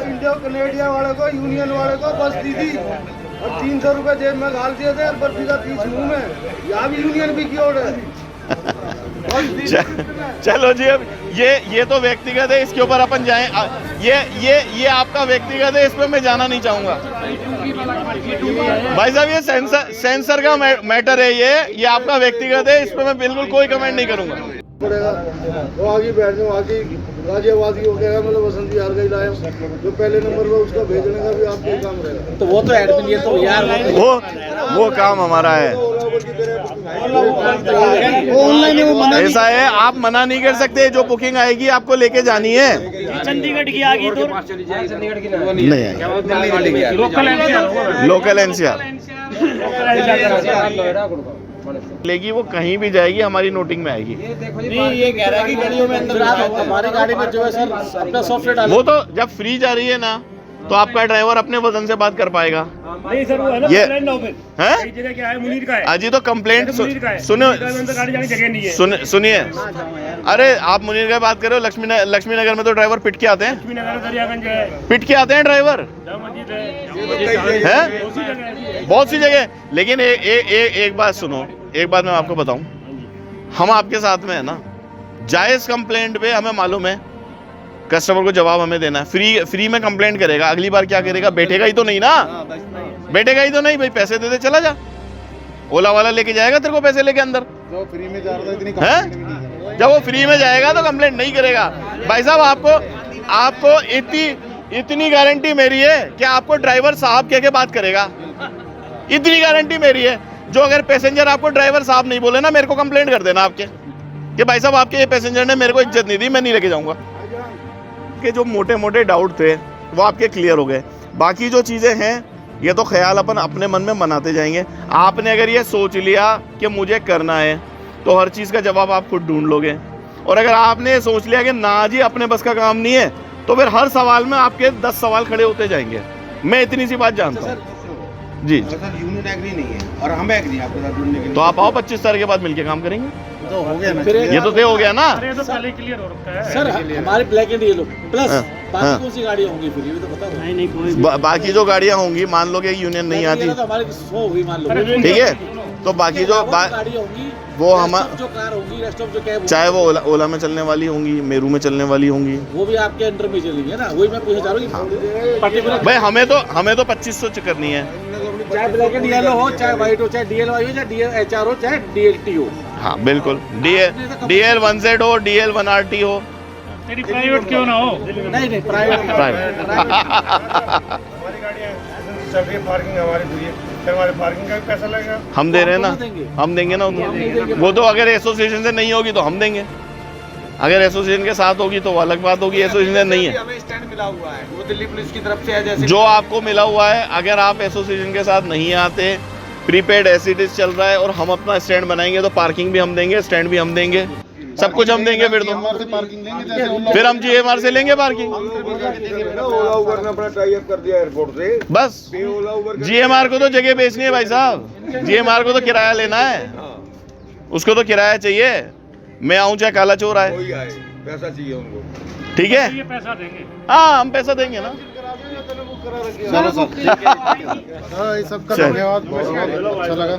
Speaker 9: इंडिया कनेडिया वाले को, यूनियन वाले को बस दी थी और 300 रुपए जेब में डाल दिए थे और बर्फी का पीस मुंह में। यहाँ भी यूनियन भी की ओर है।
Speaker 2: चलो जी, अब ये तो व्यक्तिगत है, इसके ऊपर अपन जाएं। ये आपका व्यक्तिगत है, इस पर मैं जाना नहीं चाहूंगा भाई साहब। ये सेंसर का मैटर है, ये आपका व्यक्तिगत है, इस पर मैं बिल्कुल कोई कमेंट नहीं करूंगा।
Speaker 9: वो आगे बैठ जाओ, आगे गाजियाबादी हो गया, मतलब बसंत विहार का ही लाया, जो पहले नंबर पर उसका भेजने का भी आपको काम रहेगा।
Speaker 4: तो वो तो एडमिन, ये तो यार
Speaker 2: वो काम हमारा है। ऐसा है, आप मना नहीं कर सकते, जो बुकिंग आएगी आपको लेके जानी है।
Speaker 7: चंडीगढ़ की आ गई तो
Speaker 2: नहीं आएगी, लोकल एनसीआर लेगी, वो कहीं भी जाएगी हमारी नोटिंग में आएगी।
Speaker 4: नहीं, ये कह रहा है कि गाड़ियों में अंदर हमारी गाड़ी में जो है सर अपना सॉफ्टवेयर डालो।
Speaker 2: वो तो जब फ्री जा रही है ना, तो आपका ड्राइवर अपने वजन से बात कर पाएगा।
Speaker 3: नहीं सर, वो है ना
Speaker 2: ये
Speaker 3: कंप्लेंट ऑफिस
Speaker 2: हैं?
Speaker 3: कई जगह क्या है, मुनीर का है।
Speaker 2: अजी तो कंप्लेंट
Speaker 3: मुनीर का है,
Speaker 2: सुनो,
Speaker 3: मुनीर का है, अंदर गाड़ी जाने की जगह नहीं है।
Speaker 2: सुनिए, अरे आप मुनीर का बात कर रहे हो, लक्ष्मी नगर में तो ड्राइवर पिट के आते हैं,
Speaker 3: लक्ष्मी नगर दरियागंज है,
Speaker 2: पिट के आते हैं ड्राइवर,
Speaker 3: जामा मस्जिद है,
Speaker 2: हैं?
Speaker 3: बहुत सी जगह है।
Speaker 2: बहुत सी जगह। लेकिन एक बात सुनो, एक बात मैं आपको बताऊं, हम आपके साथ में है ना, जायज़ कंप्लेंट पे हमें मालूम है कस्टमर को जवाब हमें देना है। फ्री में कंप्लेंट करेगा, अगली बार क्या करेगा, बैठेगा ही तो नहीं ना, बैठेगा ही तो नहीं भाई, पैसे दे दे चला जा, ओला वाला लेके जाएगा तेरे को पैसे लेके अंदर।
Speaker 1: जो फ्री में जा रहा था इतनी
Speaker 2: हैं?
Speaker 1: कंप्लेंट भी नहीं करेगा।
Speaker 2: जब वो फ्री में जाएगा तो कंप्लेंट नहीं करेगा। भाई साहब, आपको इतनी गारंटी मेरी है कि आपको ड्राइवर साहब कह के बात करेगा, इतनी गारंटी मेरी है। जो अगर पैसेंजर आपको ड्राइवर साहब नहीं बोले ना, मेरे को कंप्लेंट कर देना आपके कि भाई साहब आपके ये पैसेंजर ने मेरे को इज्जत नहीं दी, मैं नहीं लेके जाऊंगा। के जो मोटे मोटे डाउट थे वो आपके क्लियर हो गए। बाकी जो चीज़ें हैं ये तो ख्याल अपन अपने मन में बनाते जाएंगे। आपने अगर ये सोच लिया कि मुझे करना है तो हर चीज़ का जवाब आप खुद ढूंढ लोगे, और अगर आपने ये सोच लिया कि ना जी अपने बस का काम नहीं है, तो फिर हर सवाल में आपके 10 सवाल खड़े होते जाएंगे। मैं इतनी सी बात जानता हूँ जी।
Speaker 1: सर यूनियन एग्री नहीं है और हम एग्री हैं आपके साथ जुड़ने के लिए।
Speaker 2: तो आप आओ 25 तारीख के बाद मिलके काम करेंगे।
Speaker 1: तो हो गया ना,
Speaker 2: ये तो तय हो गया ना।
Speaker 3: अरे ये तो पहले क्लियर हो रखा है
Speaker 4: सर हमारे ब्लैक एंड येलो प्लस
Speaker 2: हाँ,
Speaker 4: बाकी
Speaker 2: हाँ।
Speaker 4: कौन सी गाड़ियाँ होंगी फिर, ये भी तो बता दो।
Speaker 7: नहीं कोई
Speaker 2: बाकी जो गाड़ियाँ होंगी, मान लो कि यूनियन नहीं आती,
Speaker 4: तो हमारे 100 हुई मान लो,
Speaker 2: ठीक है, तो बाकी जो
Speaker 4: गाड़ियाँ होंगी
Speaker 2: वो हम
Speaker 4: जो कार होंगी, रेस्ट ऑफ जो कैब,
Speaker 2: चाहे वो ओला में चलने वाली होंगी, मेरू में चलने वाली होंगी,
Speaker 4: वो भी आपके अंडर में चलेंगी है ना। वही मैं पूछना चाह रहा हूँ पर्टिकुलर,
Speaker 2: भाई हमें तो 2500 करनी है।
Speaker 4: चाहे ब्लैक एंड येलो हो, चाहे व्हाइट हो, चाहे DLY हो, चाहे DLHR हो, चाहे DLT हो।
Speaker 2: हाँ बिल्कुल, DL 1Z हो, DL 1RT हो,
Speaker 3: तेरी प्राइवेट क्यों ना हो।
Speaker 4: नहीं प्राइवेट
Speaker 2: प्राइवेट।
Speaker 6: हमारी गाड़ियाँ चल रही है, पार्किंग हमारी फ्री है, फिर हमारे पार्किंग का भी पैसा लगेगा।
Speaker 2: हम दे रहे हैं ना, हम देंगे ना उनको। वो तो अगर एसोसिएशन से नहीं होगी तो हम देंगे, अगर एसोसिएशन के साथ होगी तो वो अलग बात होगी। एसोसिएशन नहीं है,
Speaker 4: हमें स्टैंड मिला हुआ है, वो दिल्ली पुलिस की तरफ से है जैसे
Speaker 2: जो आपको मिला हुआ है। अगर आप एसोसिएशन के साथ नहीं आते, प्रीपेड एसिडिस चल रहा है और हम अपना स्टैंड बनाएंगे तो पार्किंग भी हम देंगे, स्टैंड भी हम देंगे, सब कुछ हम देंगे। फिर तो
Speaker 1: GMR से पार्किंग लेंगे, जैसे उन
Speaker 2: फिर हम GMR से लेंगे पार्किंग,
Speaker 9: ओला उबर ने अपना टाई अप कर दिया एयरपोर्ट से।
Speaker 2: बस।
Speaker 9: ओला उबर
Speaker 2: GMR को तो जगह बेचनी है भाई साहब, GMR को तो किराया लेना है, उसको तो किराया चाहिए। मैं आऊँ चाहे काला चोर आए,
Speaker 9: कोई आए, पैसा चाहिए उनको।
Speaker 2: ठीक है,
Speaker 3: ये पैसा देंगे।
Speaker 2: हाँ हम पैसा देंगे ना।
Speaker 1: चलो सर, हाँ, ये सबका धन्यवाद, बहुत अच्छा लगा।